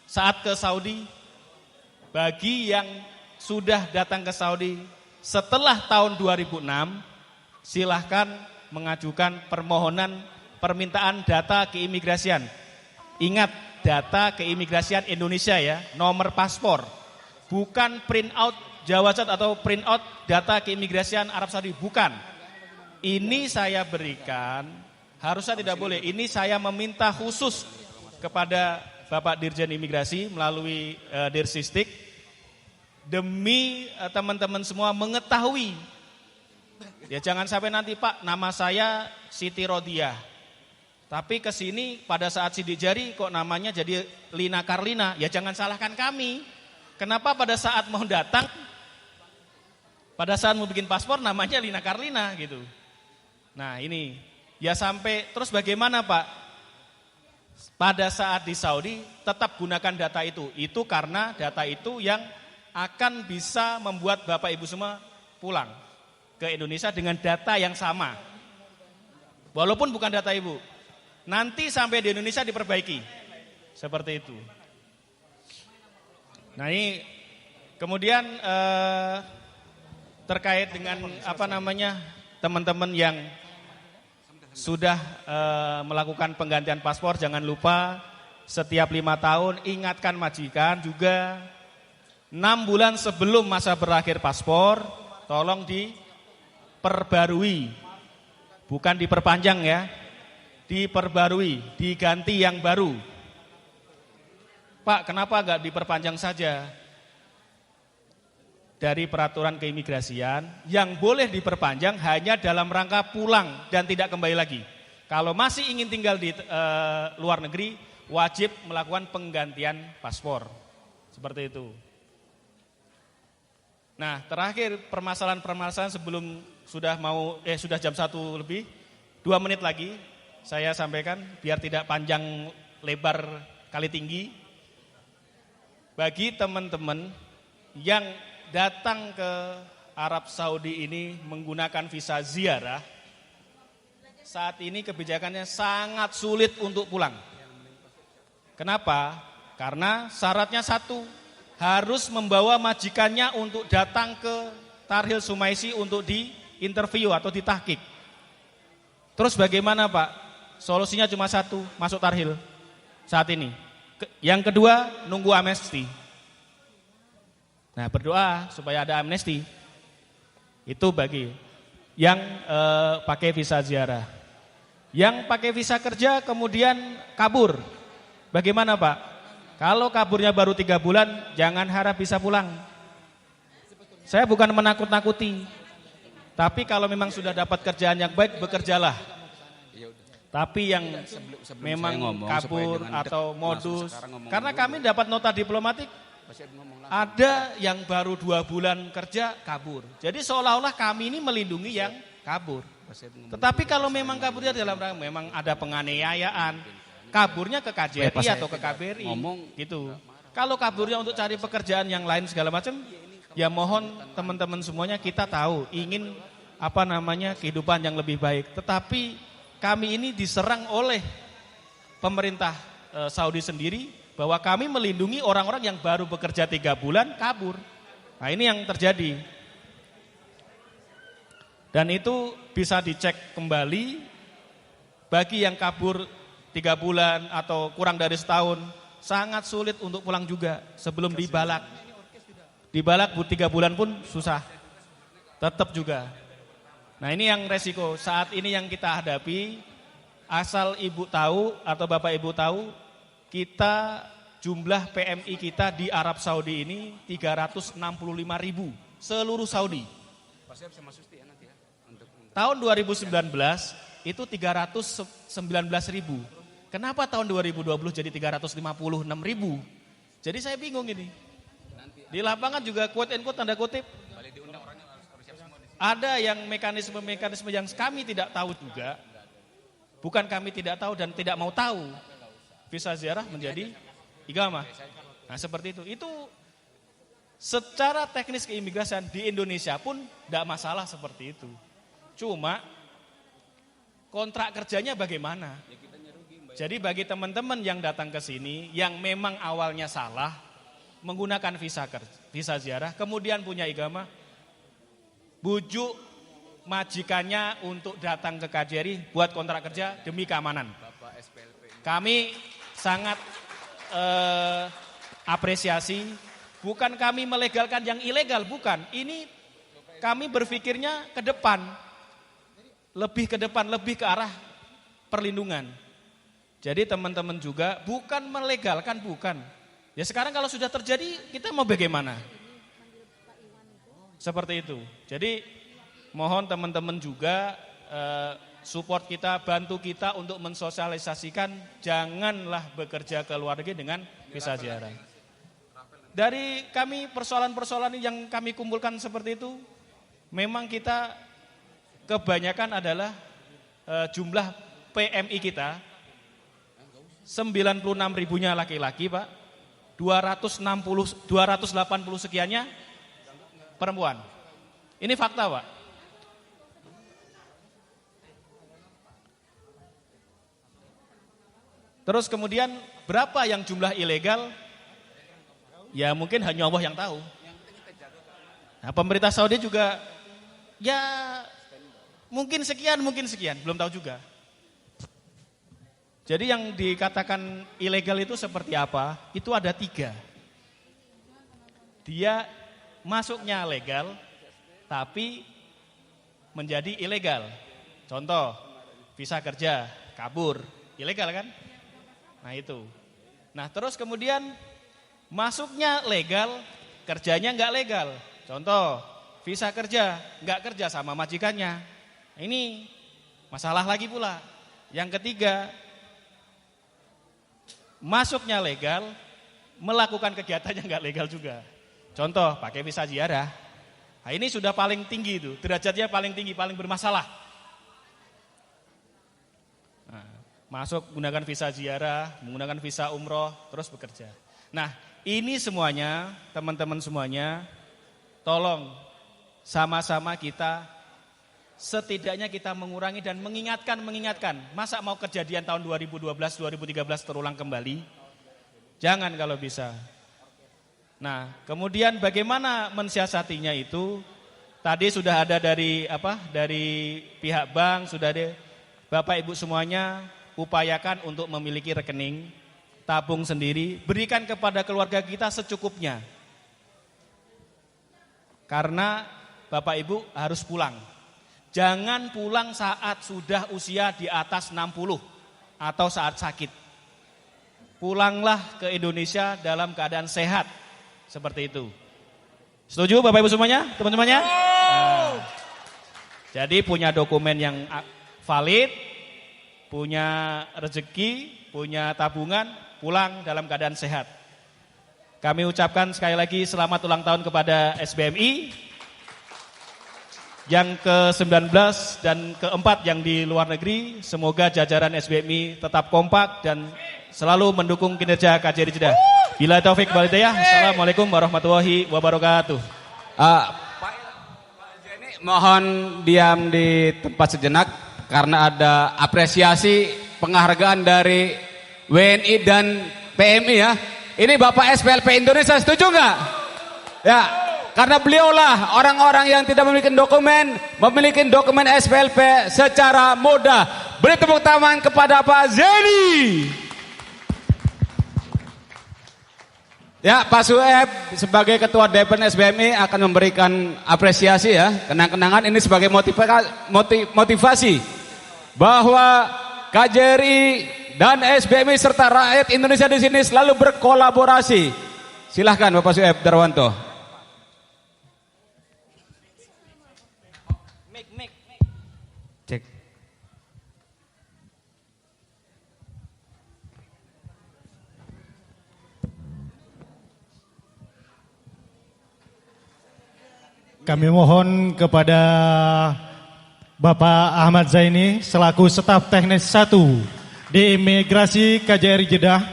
saat ke Saudi. Bagi yang sudah datang ke Saudi setelah tahun 2006 silahkan mengajukan permohonan permintaan data keimigrasian. Ingat, data keimigrasian Indonesia ya, nomor paspor. Bukan print out jawazat atau print out data keimigrasian Arab Saudi, bukan. Ini saya berikan, harusnya tidak boleh. Ini saya meminta khusus kepada Bapak Dirjen Imigrasi melalui Dirsistik demi teman-teman semua mengetahui. Ya jangan sampai nanti Pak, nama saya Siti Rodiah. Tapi ke sini pada saat sidik jari kok namanya jadi Lina Karlina. Ya jangan salahkan kami. Kenapa pada saat mau datang, pada saat mau bikin paspor namanya Lina Karlina gitu. Nah ini, ya sampai, terus bagaimana Pak? Pada saat di Saudi tetap gunakan data itu. Itu karena data itu yang akan bisa membuat Bapak Ibu semua pulang ke Indonesia dengan data yang sama. Walaupun bukan data Ibu. Nanti sampai di Indonesia diperbaiki. Seperti itu. Nah ini kemudian terkait dengan teman-teman yang sudah melakukan penggantian paspor, jangan lupa setiap 5 tahun ingatkan majikan juga 6 bulan sebelum masa berakhir paspor tolong diperbarui, bukan diperpanjang ya, diperbarui, diganti yang baru. Pak, kenapa enggak diperpanjang saja? Dari peraturan keimigrasian yang boleh diperpanjang hanya dalam rangka pulang dan tidak kembali lagi. Kalau masih ingin tinggal di luar negeri, wajib melakukan penggantian paspor. Seperti itu. Nah, terakhir permasalahan-permasalahan sebelum sudah jam 1 lebih, 2 menit lagi saya sampaikan biar tidak panjang lebar kali tinggi. Bagi teman-teman yang datang ke Arab Saudi ini menggunakan visa ziarah, saat ini kebijakannya sangat sulit untuk pulang. Kenapa? Karena syaratnya satu, harus membawa majikannya untuk datang ke Tarhil Sumaisi untuk diinterview atau ditahkik. Terus bagaimana Pak? Solusinya cuma satu, masuk Tarhil saat ini. Yang kedua, nunggu amnesti. Nah, berdoa supaya ada amnesti. Itu bagi yang pakai visa ziarah. Yang pakai visa kerja kemudian kabur. Bagaimana Pak? Kalau kaburnya baru 3 bulan, jangan harap bisa pulang. Saya bukan menakut-nakuti. Tapi kalau memang sudah dapat kerjaan yang baik, bekerjalah. Tapi yang memang kabur atau modus, karena kami dapat nota diplomatik, ada yang baru 2 bulan kerja kabur. Jadi seolah-olah kami ini melindungi yang kabur. Tetapi kalau memang kaburnya dalam rangka memang ada penganiayaan, kaburnya ke KJRI atau ke KBRI, gitu. Kalau kaburnya untuk cari pekerjaan yang lain segala macam, ya mohon teman-teman semuanya kita tahu ingin kehidupan yang lebih baik. Tetapi kami ini diserang oleh pemerintah Saudi sendiri bahwa kami melindungi orang-orang yang baru bekerja 3 bulan kabur. Nah ini yang terjadi. Dan itu bisa dicek kembali bagi yang kabur 3 bulan atau kurang dari setahun, sangat sulit untuk pulang juga sebelum dibalak. Dibalak 3 bulan pun susah, tetap juga. Nah ini yang resiko saat ini yang kita hadapi, asal ibu tahu atau bapak ibu tahu, kita jumlah PMI kita di Arab Saudi ini 365.000 seluruh Saudi. Tahun 2019 itu 319.000. Kenapa tahun 2020 jadi 356.000? Jadi saya bingung ini. Di lapangan juga quote and quote tanda kutip. Ada yang mekanisme-mekanisme yang kami tidak tahu juga. Bukan kami tidak tahu dan tidak mau tahu. Visa ziarah menjadi igama. Nah seperti itu. Itu secara teknis keimigrasian di Indonesia pun tidak masalah seperti itu. Cuma kontrak kerjanya bagaimana? Jadi bagi teman-teman yang datang ke sini yang memang awalnya salah menggunakan visa ziarah, kemudian punya igama, bujuk majikannya untuk datang ke KJRI buat kontrak kerja demi keamanan. Kami sangat apresiasi, bukan kami melegalkan yang ilegal, bukan. Ini kami berpikirnya ke depan, lebih ke arah perlindungan. Jadi teman-teman juga bukan melegalkan, bukan. Ya sekarang kalau sudah terjadi, kita mau bagaimana? Seperti itu. Jadi mohon teman-teman juga support kita, bantu kita untuk mensosialisasikan, janganlah bekerja ke luar negeri dengan visa ziarah. Dari kami persoalan-persoalan yang kami kumpulkan seperti itu, memang kita kebanyakan adalah jumlah PMI kita 96 ribunya laki-laki Pak, 280 sekiannya perempuan. Ini fakta Pak. Terus kemudian berapa yang jumlah ilegal? Ya mungkin hanya Allah yang tahu. Nah, pemerintah Saudi juga ya mungkin sekian, belum tahu juga. Jadi yang dikatakan ilegal itu seperti apa? Itu ada 3. Dia masuknya legal, tapi menjadi ilegal. Contoh, visa kerja, kabur, ilegal kan? Nah itu. Nah terus kemudian masuknya legal, kerjanya nggak legal. Contoh, visa kerja, nggak kerja sama majikannya. Ini masalah lagi pula. Yang ketiga, masuknya legal, melakukan kegiatannya nggak legal juga. Contoh, pakai visa ziarah. Nah ini sudah paling tinggi itu, derajatnya paling tinggi, paling bermasalah. Nah, masuk menggunakan visa ziarah, menggunakan visa umroh, terus bekerja. Nah ini semuanya, teman-teman semuanya, tolong sama-sama kita, setidaknya kita mengurangi dan mengingatkan. Masa mau kejadian tahun 2012, 2013 terulang kembali? Jangan kalau bisa. Nah, kemudian bagaimana mensiasatinya itu? Tadi sudah ada dari pihak bank, sudah ada. Bapak Ibu semuanya upayakan untuk memiliki rekening, tabung sendiri, berikan kepada keluarga kita secukupnya. Karena Bapak Ibu harus pulang. Jangan pulang saat sudah usia di atas 60 atau saat sakit. Pulanglah ke Indonesia dalam keadaan sehat. Seperti itu. Setuju Bapak Ibu semuanya? Teman-temannya? Nah, jadi punya dokumen yang valid, punya rezeki, punya tabungan, pulang dalam keadaan sehat. Kami ucapkan sekali lagi selamat ulang tahun kepada SBMI. Yang ke-19 dan ke-4 yang di luar negeri, semoga jajaran SBMI tetap kompak dan selalu mendukung kinerja KJRI Jeddah. Bila taufik wal hidayah, assalamualaikum warahmatullahi wabarakatuh. Pak Jenny, mohon diam di tempat sejenak karena ada apresiasi penghargaan dari WNI dan PMI ya. Ini Bapak SPLP Indonesia, setuju nggak? Ya. Karena beliaulah orang-orang yang tidak memiliki dokumen SPLP secara mudah. Beri tepuk tangan kepada Pak Zeni. Ya, Pak Sueb sebagai Ketua DPN SBMI akan memberikan apresiasi ya, kenang-kenangan ini sebagai motivasi bahwa KJRI dan SBMI serta rakyat Indonesia di sini selalu berkolaborasi. Silahkan Bapak Sueb Darwanto. Cek. Kami mohon kepada Bapak Ahmad Zaini selaku staf teknis 1 di Imigrasi KJRI Jeddah,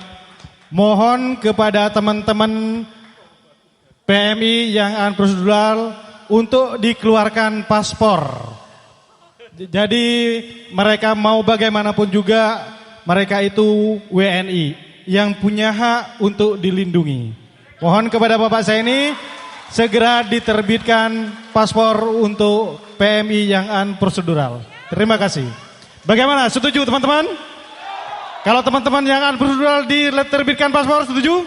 mohon kepada teman-teman PMI yang unprocedural untuk dikeluarkan paspor. Jadi mereka mau bagaimanapun juga mereka itu WNI yang punya hak untuk dilindungi. Mohon kepada Bapak saya ini segera diterbitkan paspor untuk PMI yang unprocedural. Terima kasih. Bagaimana? Setuju teman-teman? Kalau teman-teman yang unprocedural diterbitkan paspor, setuju?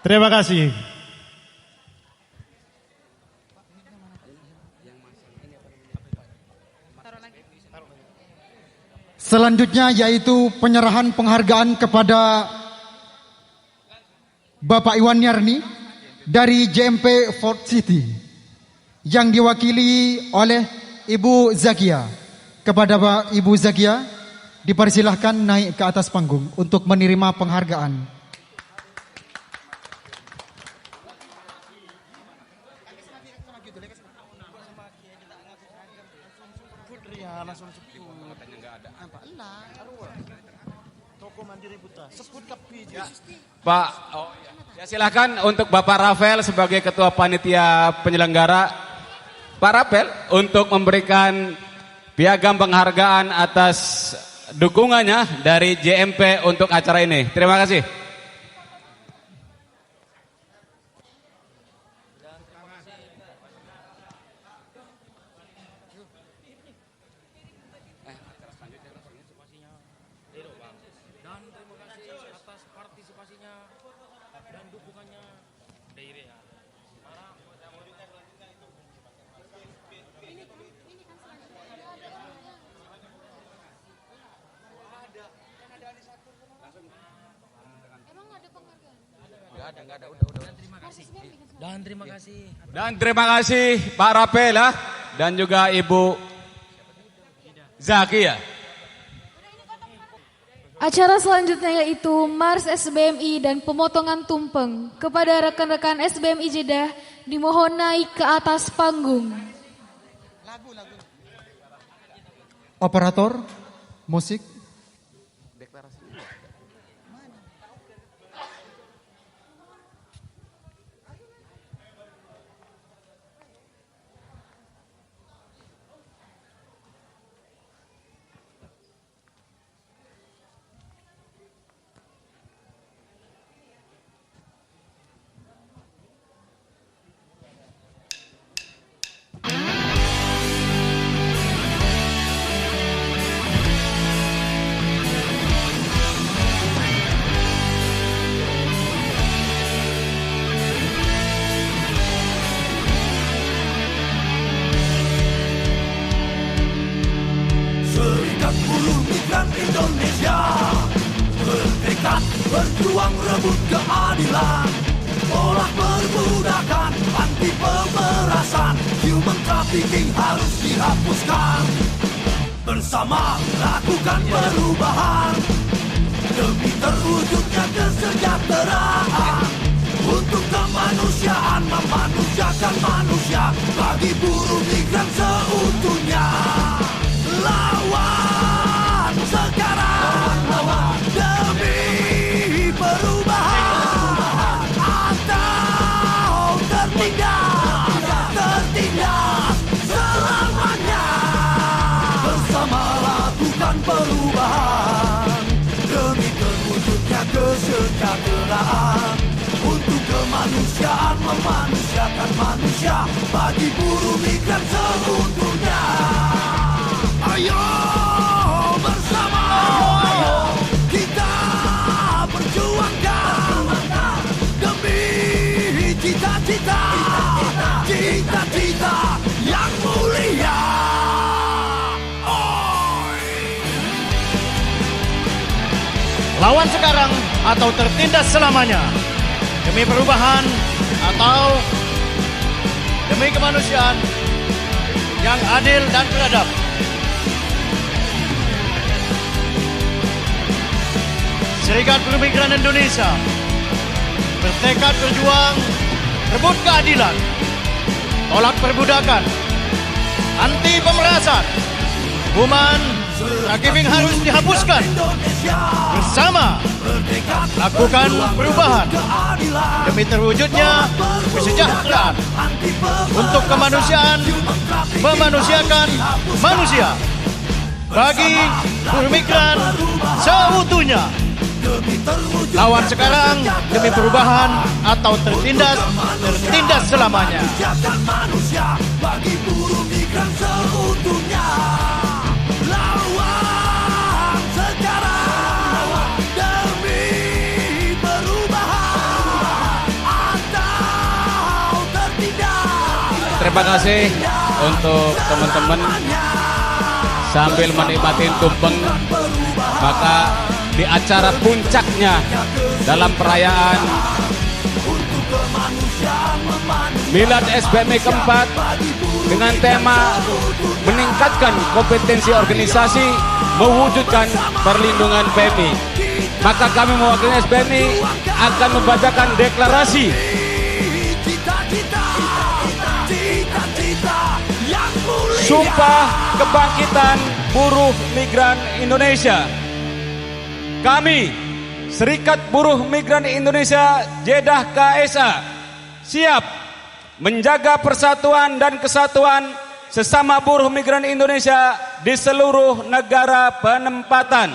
Terima kasih. Selanjutnya yaitu penyerahan penghargaan kepada Bapak Iwan Yarni dari JMP Fort City yang diwakili oleh Ibu Zakia. Kepada Ibu Zakia dipersilahkan naik ke atas panggung untuk menerima penghargaan. Pak, ya silakan untuk Bapak Rafael sebagai Ketua Panitia Penyelenggara. Pak Rafael untuk memberikan piagam penghargaan atas dukungannya dari JMP untuk acara ini. Terima kasih. Dan terima kasih Pak Rafael ya, dan juga Ibu Zakia. Acara selanjutnya yaitu Mars SBMI dan pemotongan tumpeng. Kepada rekan-rekan SBMI Jeddah dimohon naik ke atas panggung. Operator musik. Indonesia bertekad berjuang rebut keadilan, tolak perbudakan, anti pemerasan, human trafficking harus dihapuskan. Bersama lakukan perubahan demi terwujudnya kesejahteraan, untuk kemanusiaan, memanusiakan manusia bagi buruh migran seutuhnya. Lawan sekarang, lawan demi perubahan, atau tertindas selamanya. Bersama lakukan perubahan demi terwujudnya kesejahteraan, untuk kemanusiaan, memanusiakan manusia bagi buruh migran seutuhnya. Ayo bersama, ayo kita perjuangkan demi cita-cita yang mulia. Lawan sekarang atau tertindas selamanya, demi perubahan atau demi kemanusiaan yang adil dan beradab. Serikat Buruh Migran Indonesia bertekad berjuang rebut keadilan, tolak perbudakan, anti pemerasan, human trafficking harus dihapuskan. Bersama Lakukan perubahan demi terwujudnya kesejahteraan untuk kemanusiaan, memanusiakan manusia bagi buruh migran seutuhnya. Lawan sekarang demi perubahan atau tertindas selamanya. Manusia bagi buruh migran seutuhnya. Lawan sekarang demi perubahan atau tertindas. Terima kasih untuk teman-teman sambil menikmati tumpeng, maka di acara puncaknya dalam perayaan Milad SBMI keempat dengan tema meningkatkan kompetensi organisasi, mewujudkan perlindungan PMI, maka kami mewakili SBMI akan membacakan deklarasi Sumpah Kebangkitan Buruh Migran Indonesia. Kami, Serikat Buruh Migran Indonesia Jeddah KSA, siap menjaga persatuan dan kesatuan sesama buruh migran Indonesia di seluruh negara penempatan.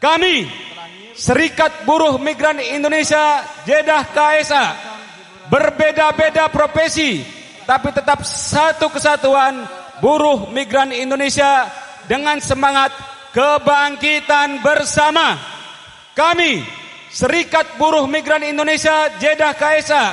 Kami, Serikat Buruh Migran Indonesia Jeddah KSA, berbeda-beda profesi, tapi tetap satu kesatuan buruh migran Indonesia dengan semangat kebangkitan bersama. Kami, Serikat Buruh Migran Indonesia Jeddah KSA,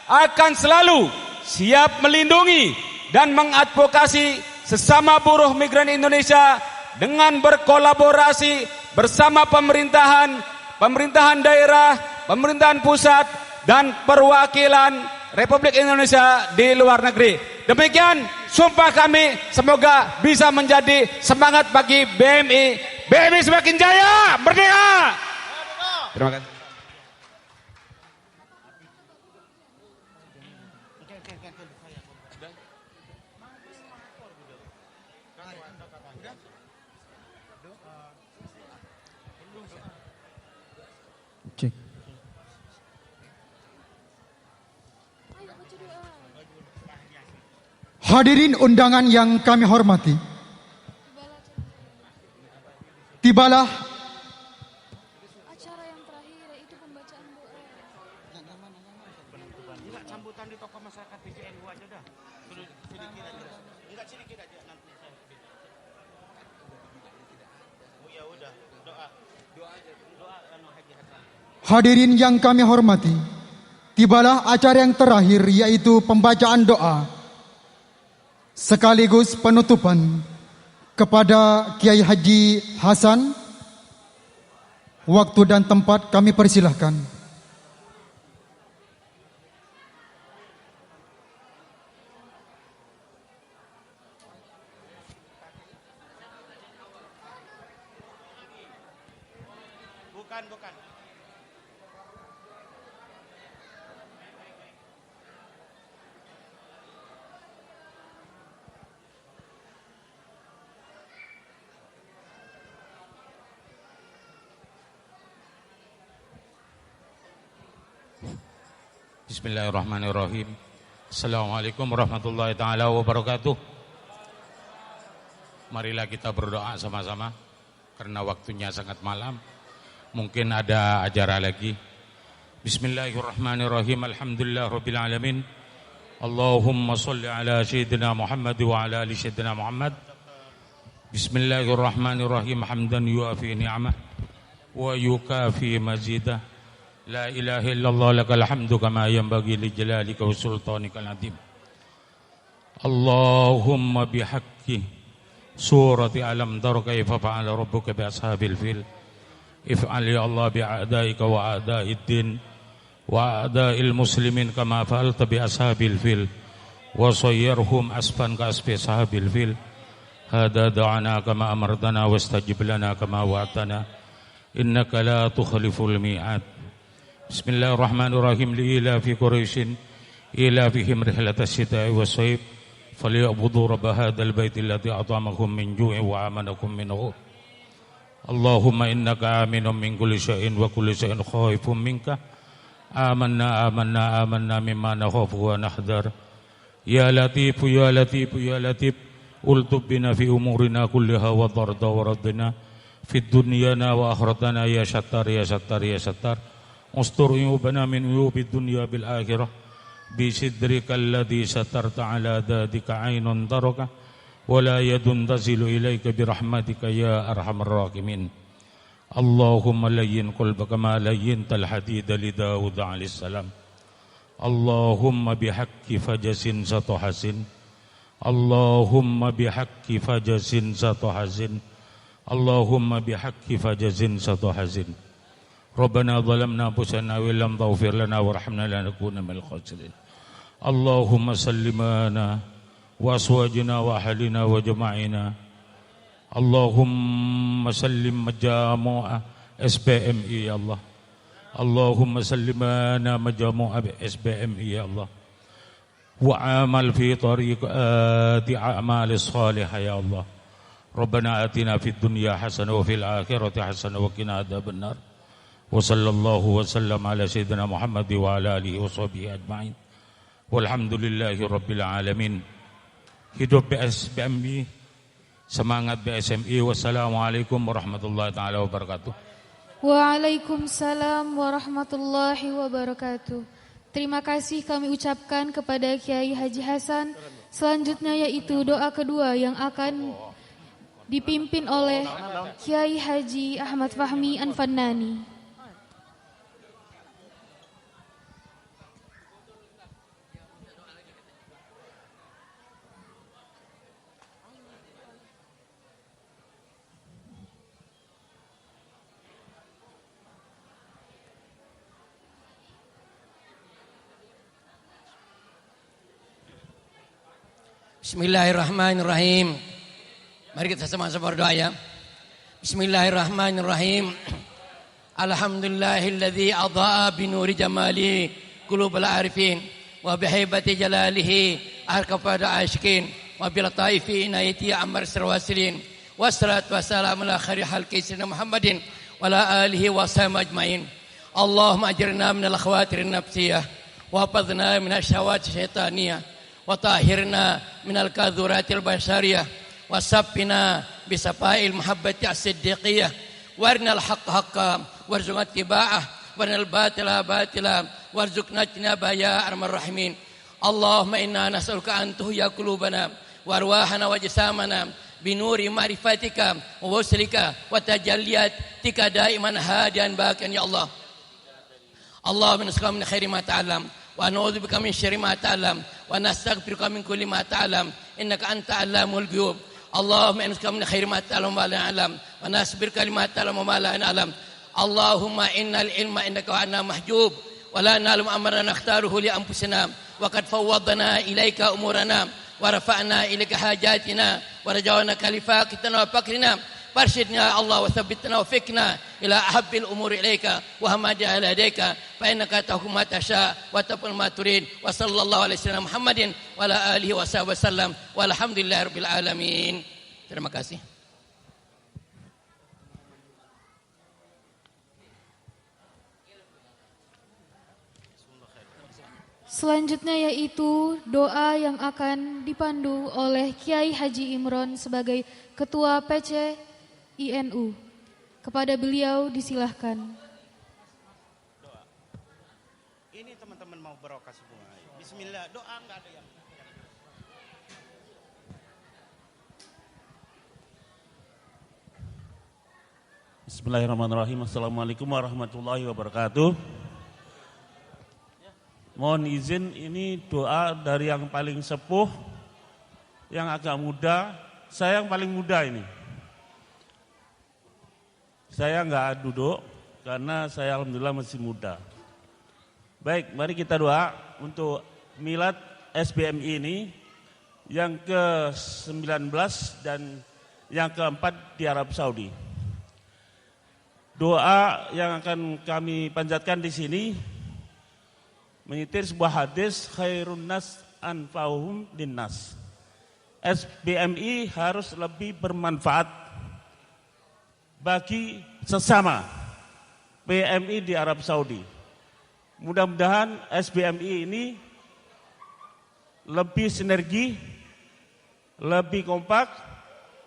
akan selalu siap melindungi dan mengadvokasi sesama buruh migran Indonesia dengan berkolaborasi bersama pemerintahan daerah, pemerintahan pusat, dan perwakilan Republik Indonesia di luar negeri. Demikian sumpah kami, semoga bisa menjadi semangat bagi BMI. BMI semakin jaya, merdeka. Terima kasih. Hadirin undangan yang kami hormati, tibalah acara yang terakhir, yaitu pembacaan doa. Sambutan di tokoh masyarakat PJNU aja dah. Sedikit aja. Enggak sedikit aja nanti. Oh ya udah, doa aja. Doa Haji Hasan. hadirin yang kami hormati, tibalah acara yang terakhir, yaitu pembacaan doa sekaligus penutupan kepada Kiai Haji Hasan. Waktu dan tempat kami persilahkan. Bukan. Bismillahirrahmanirrahim. Assalamualaikum warahmatullahi ta'ala wabarakatuh. Marilah kita berdoa sama-sama, karena waktunya sangat malam. Mungkin ada acara lagi. Bismillahirrahmanirrahim. Alhamdulillah Rabbil Alamin. Allahumma salli ala Sayyidina Muhammad wa ala ali Sayyidina Muhammad. Bismillahirrahmanirrahim. Hamdan yuafi ni'amah wa yukafi mazidah. La ilaha illallah lakal hamdu kama yanbaghi li jalalika wa sultanikal azim. Allahumma bihaqqi surati alam dar kaifa fa'ala rabbuka bi ashabil fil. If'al ya Allah bi a'daika wa a'daid din wa a'dail muslimin kama fa'alta bi ashabil fil wa sayyirhum asfan ka asfi ashabil fil. Hada da'ana kama amartana wastajib lana kama wa'atana innaka la tukhliful mi'ad. Bismillahirrahmanirrahim. Li'ilafi Quraisyin ilafihim rihlatas syita'i was-sayf falyabudu rabb hadzal baiti alladzi at'amahum min ju'in wa amanakum min khawf. Allahumma innaka aminun min kulli syai'in wa kulli syai'in khaifun minka. Amanna mimma nakhafu wa nahdhar. Ya Latifu ya Latifu ya Latif, ultub bina fi umurina kulliha wa dharda wa raddina fid dunyana wa akhiratana ya Sattar ya Sattar ya Sattar. Ustur uyubana min uyubid dunya bil akhirah bi sidrika alladhi satarta ala dadika aynun taraka wa la yadun tazilu ilaika bi rahmatika ya arhamar rahimin. Allahumma layyin qalbaka ma layyintal hadida li Daud alaihi salam. Allahumma bihaqqi fajasin satuhasin. Allahumma bihaqqi fajasin satuhasin. Allahumma bihaqqi fajasin satuhasin. Rabbana zalamna anfusana wa lam taghfir lana warhamna lanakunanna minal khasirin. Allahumma sallimana wa aswajina wa ahlina wa jama'ina. Allahumma sallim majamu'a SBMI ya Allah. Allahumma sallimana majamu'a SBMI ya Allah. Wa amal fi tariqati a'mali salihah ya Allah. Rabbana atina fid dunya hasanah wa fil akhirati hasanah wa qina adzaban nar. Wa sallallahu wa sallam ala sayyidina Muhammad wa ala alihi wa sahbihi ajma'in. Walhamdulillahi rabbil alamin. Hidup BSBMI, semangat BSMI. Wassalamualaikum warahmatullahi taala wabarakatuh. Waalaikumsalam warahmatullahi wabarakatuh. Terima kasih kami ucapkan kepada Kiai Haji Hasan. Selanjutnya yaitu doa kedua yang akan dipimpin oleh Kiai Haji Ahmad Fahmi Anfannani. Bismillahirrahmanirrahim. Mari kita sama-sama berdoa ya. Bismillahirrahmanirrahim. Alhamdulillahilladzi adha'a binuri jamali qulubal arifin wa bihaibati jalalihi arqafada ashikin wa bil taifi inayati amr sarwasilin. Wassalatu wassalamu ala khairi khalqi sayyidina Muhammadin wa ala alihi wa sahbihi ajmain. Allahumma ajirna minal khawatir nafsiyah wa fadhna minasy syahawati syaitaniyah wa tahhirna minal kadhuratil basariyah wa saffina bisafail mahabbati as-siddiqiyah warinal haqqa haqqan warzuqna ittiba'ah warinal batila batila warzuqna ijtinabah ya arhamar rahimin. Allahumma inna nas'aluka an tuhya qulubana wa arwahana wa jisamana binuri ma'rifatika wa waslika wa tajalliyatika daiman hadian baqiyan ya Allah. Allahumma nas'aluka min khairi ma ta'lam wa na'udzubika min syarri ma ta'lam wa nastaghfiruka min kulli ma ta'lam innaka anta 'allamul ghuyub. Allahumma inna min khairi ma ta'lam wa la na'lam wa nasbir kalimat ta'lam wa la na'lam. Allahumma innal ilma indaka wa anna mahjub wa la na'lam amran nakhtaruhu li anfusina wa qad fawwadna ilaika umurana wa rafa'na ilaika hajatina wa rajawna kalifaqitana wa fakrina farshidna Allah wa thabbitna wa fikna ila ahabbil umuri ilaika wa hamadi ala yadayka fa innaka tahkum ma tasha wa taf'al ma turid wa sallallahu alaihi wasallam Muhammadin wa ala alihi wa sahbihi wasallam walhamdulillahirabbil alamin. Terima kasih. Selanjutnya yaitu doa yang akan dipandu oleh Kiai Haji Imron sebagai Ketua PC INU. Kepada beliau disilahkan. Ini teman-teman mau berokah semua. Bismillah, doa enggak ada yang. Bismillahirrahmanirrahim. Assalamualaikum warahmatullahi wabarakatuh. Mohon izin, ini doa dari yang paling sepuh, yang agak muda. Saya yang paling muda ini. Saya enggak duduk karena saya alhamdulillah masih muda. Baik, mari kita doa untuk milad SBMI ini yang ke-19 dan yang ke-4 di Arab Saudi. Doa yang akan kami panjatkan di sini menyitir sebuah hadis, khairun nas anfa'uhum linnas. SBMI harus lebih bermanfaat bagi sesama PMI di Arab Saudi. Mudah-mudahan SBMI ini lebih sinergi, lebih kompak,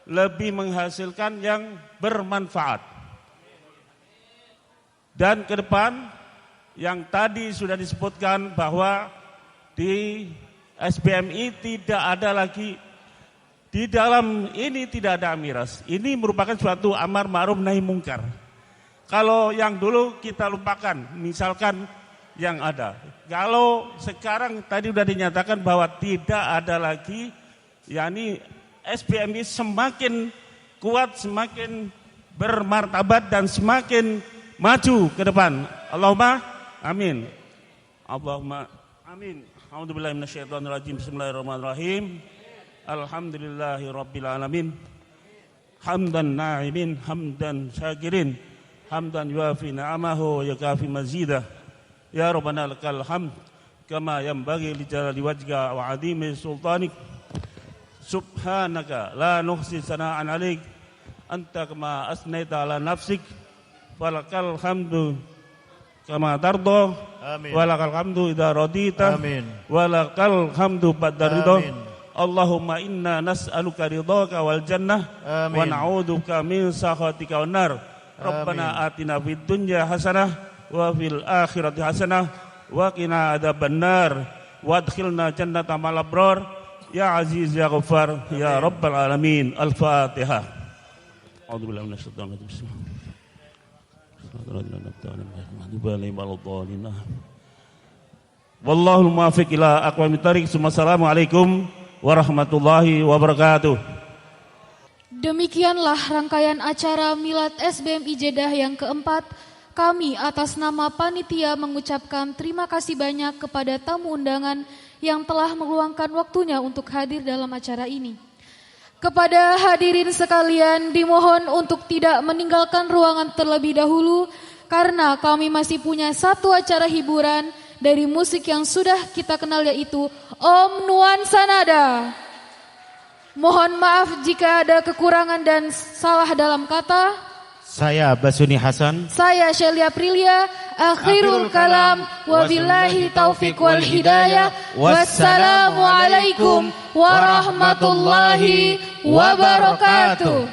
lebih menghasilkan yang bermanfaat. Dan ke depan yang tadi sudah disebutkan bahwa di SBMI tidak ada lagi, di dalam ini tidak ada miras. Ini merupakan suatu amar ma'ruf nahi mungkar. Kalau yang dulu kita lupakan, misalkan yang ada. Kalau sekarang tadi sudah dinyatakan bahwa tidak ada lagi, yakni SBMI semakin kuat, semakin bermartabat dan semakin maju ke depan. Allahumma amin. Allahumma amin. A'udzubillahi minasyaitonirrajim. Bismillahirrahmanirrahim. Alhamdulillahirabbil alamin. Hamdan na'imin, hamdan syakirin, hamdan yuafi ni'amahu wa yukafi mazidah. Ya Rabbana lakal hamd kama yanbaghi li jalali wajhika wa 'azimi sultanik. Subhanaka la nuhsi sana'an 'alaik anta kama asnaita 'ala nafsik. Walakal hamdu kama tardo. Amin. Walakal hamdu idza radita. Amin. Walakal hamdu ba'da ridha. Allahumma inna nas'aluka ridhaka wal jannah. Amin. Wa na'udzubika min sakhatika wan nar. Rabbana atina fid dunya hasanah wa fil akhirati hasanah wa qina adzabannar wa adkhilna jannata ma'al abrar ya aziz ya ghaffar ya rabbal alamin. Al-Fatihah. A'udzubillahi minasyaitonir rajim. Wallahul muwaffiq ila aqwamit thariq. Assalamualaikum warahmatullahi wabarakatuh. Demikianlah rangkaian acara Milad SBMI Jeddah yang keempat. Kami atas nama panitia mengucapkan terima kasih banyak kepada tamu undangan yang telah meluangkan waktunya untuk hadir dalam acara ini. Kepada hadirin sekalian dimohon untuk tidak meninggalkan ruangan terlebih dahulu karena kami masih punya satu acara hiburan dari musik yang sudah kita kenal yaitu Om Nuansa Nada. Mohon maaf jika ada kekurangan dan salah dalam kata. Saya Basuni Hasan. Saya Shelia Prilia. Akhirul kalam. Wabillahi taufiq wal hidayah. Wassalamualaikum warahmatullahi wabarakatuh.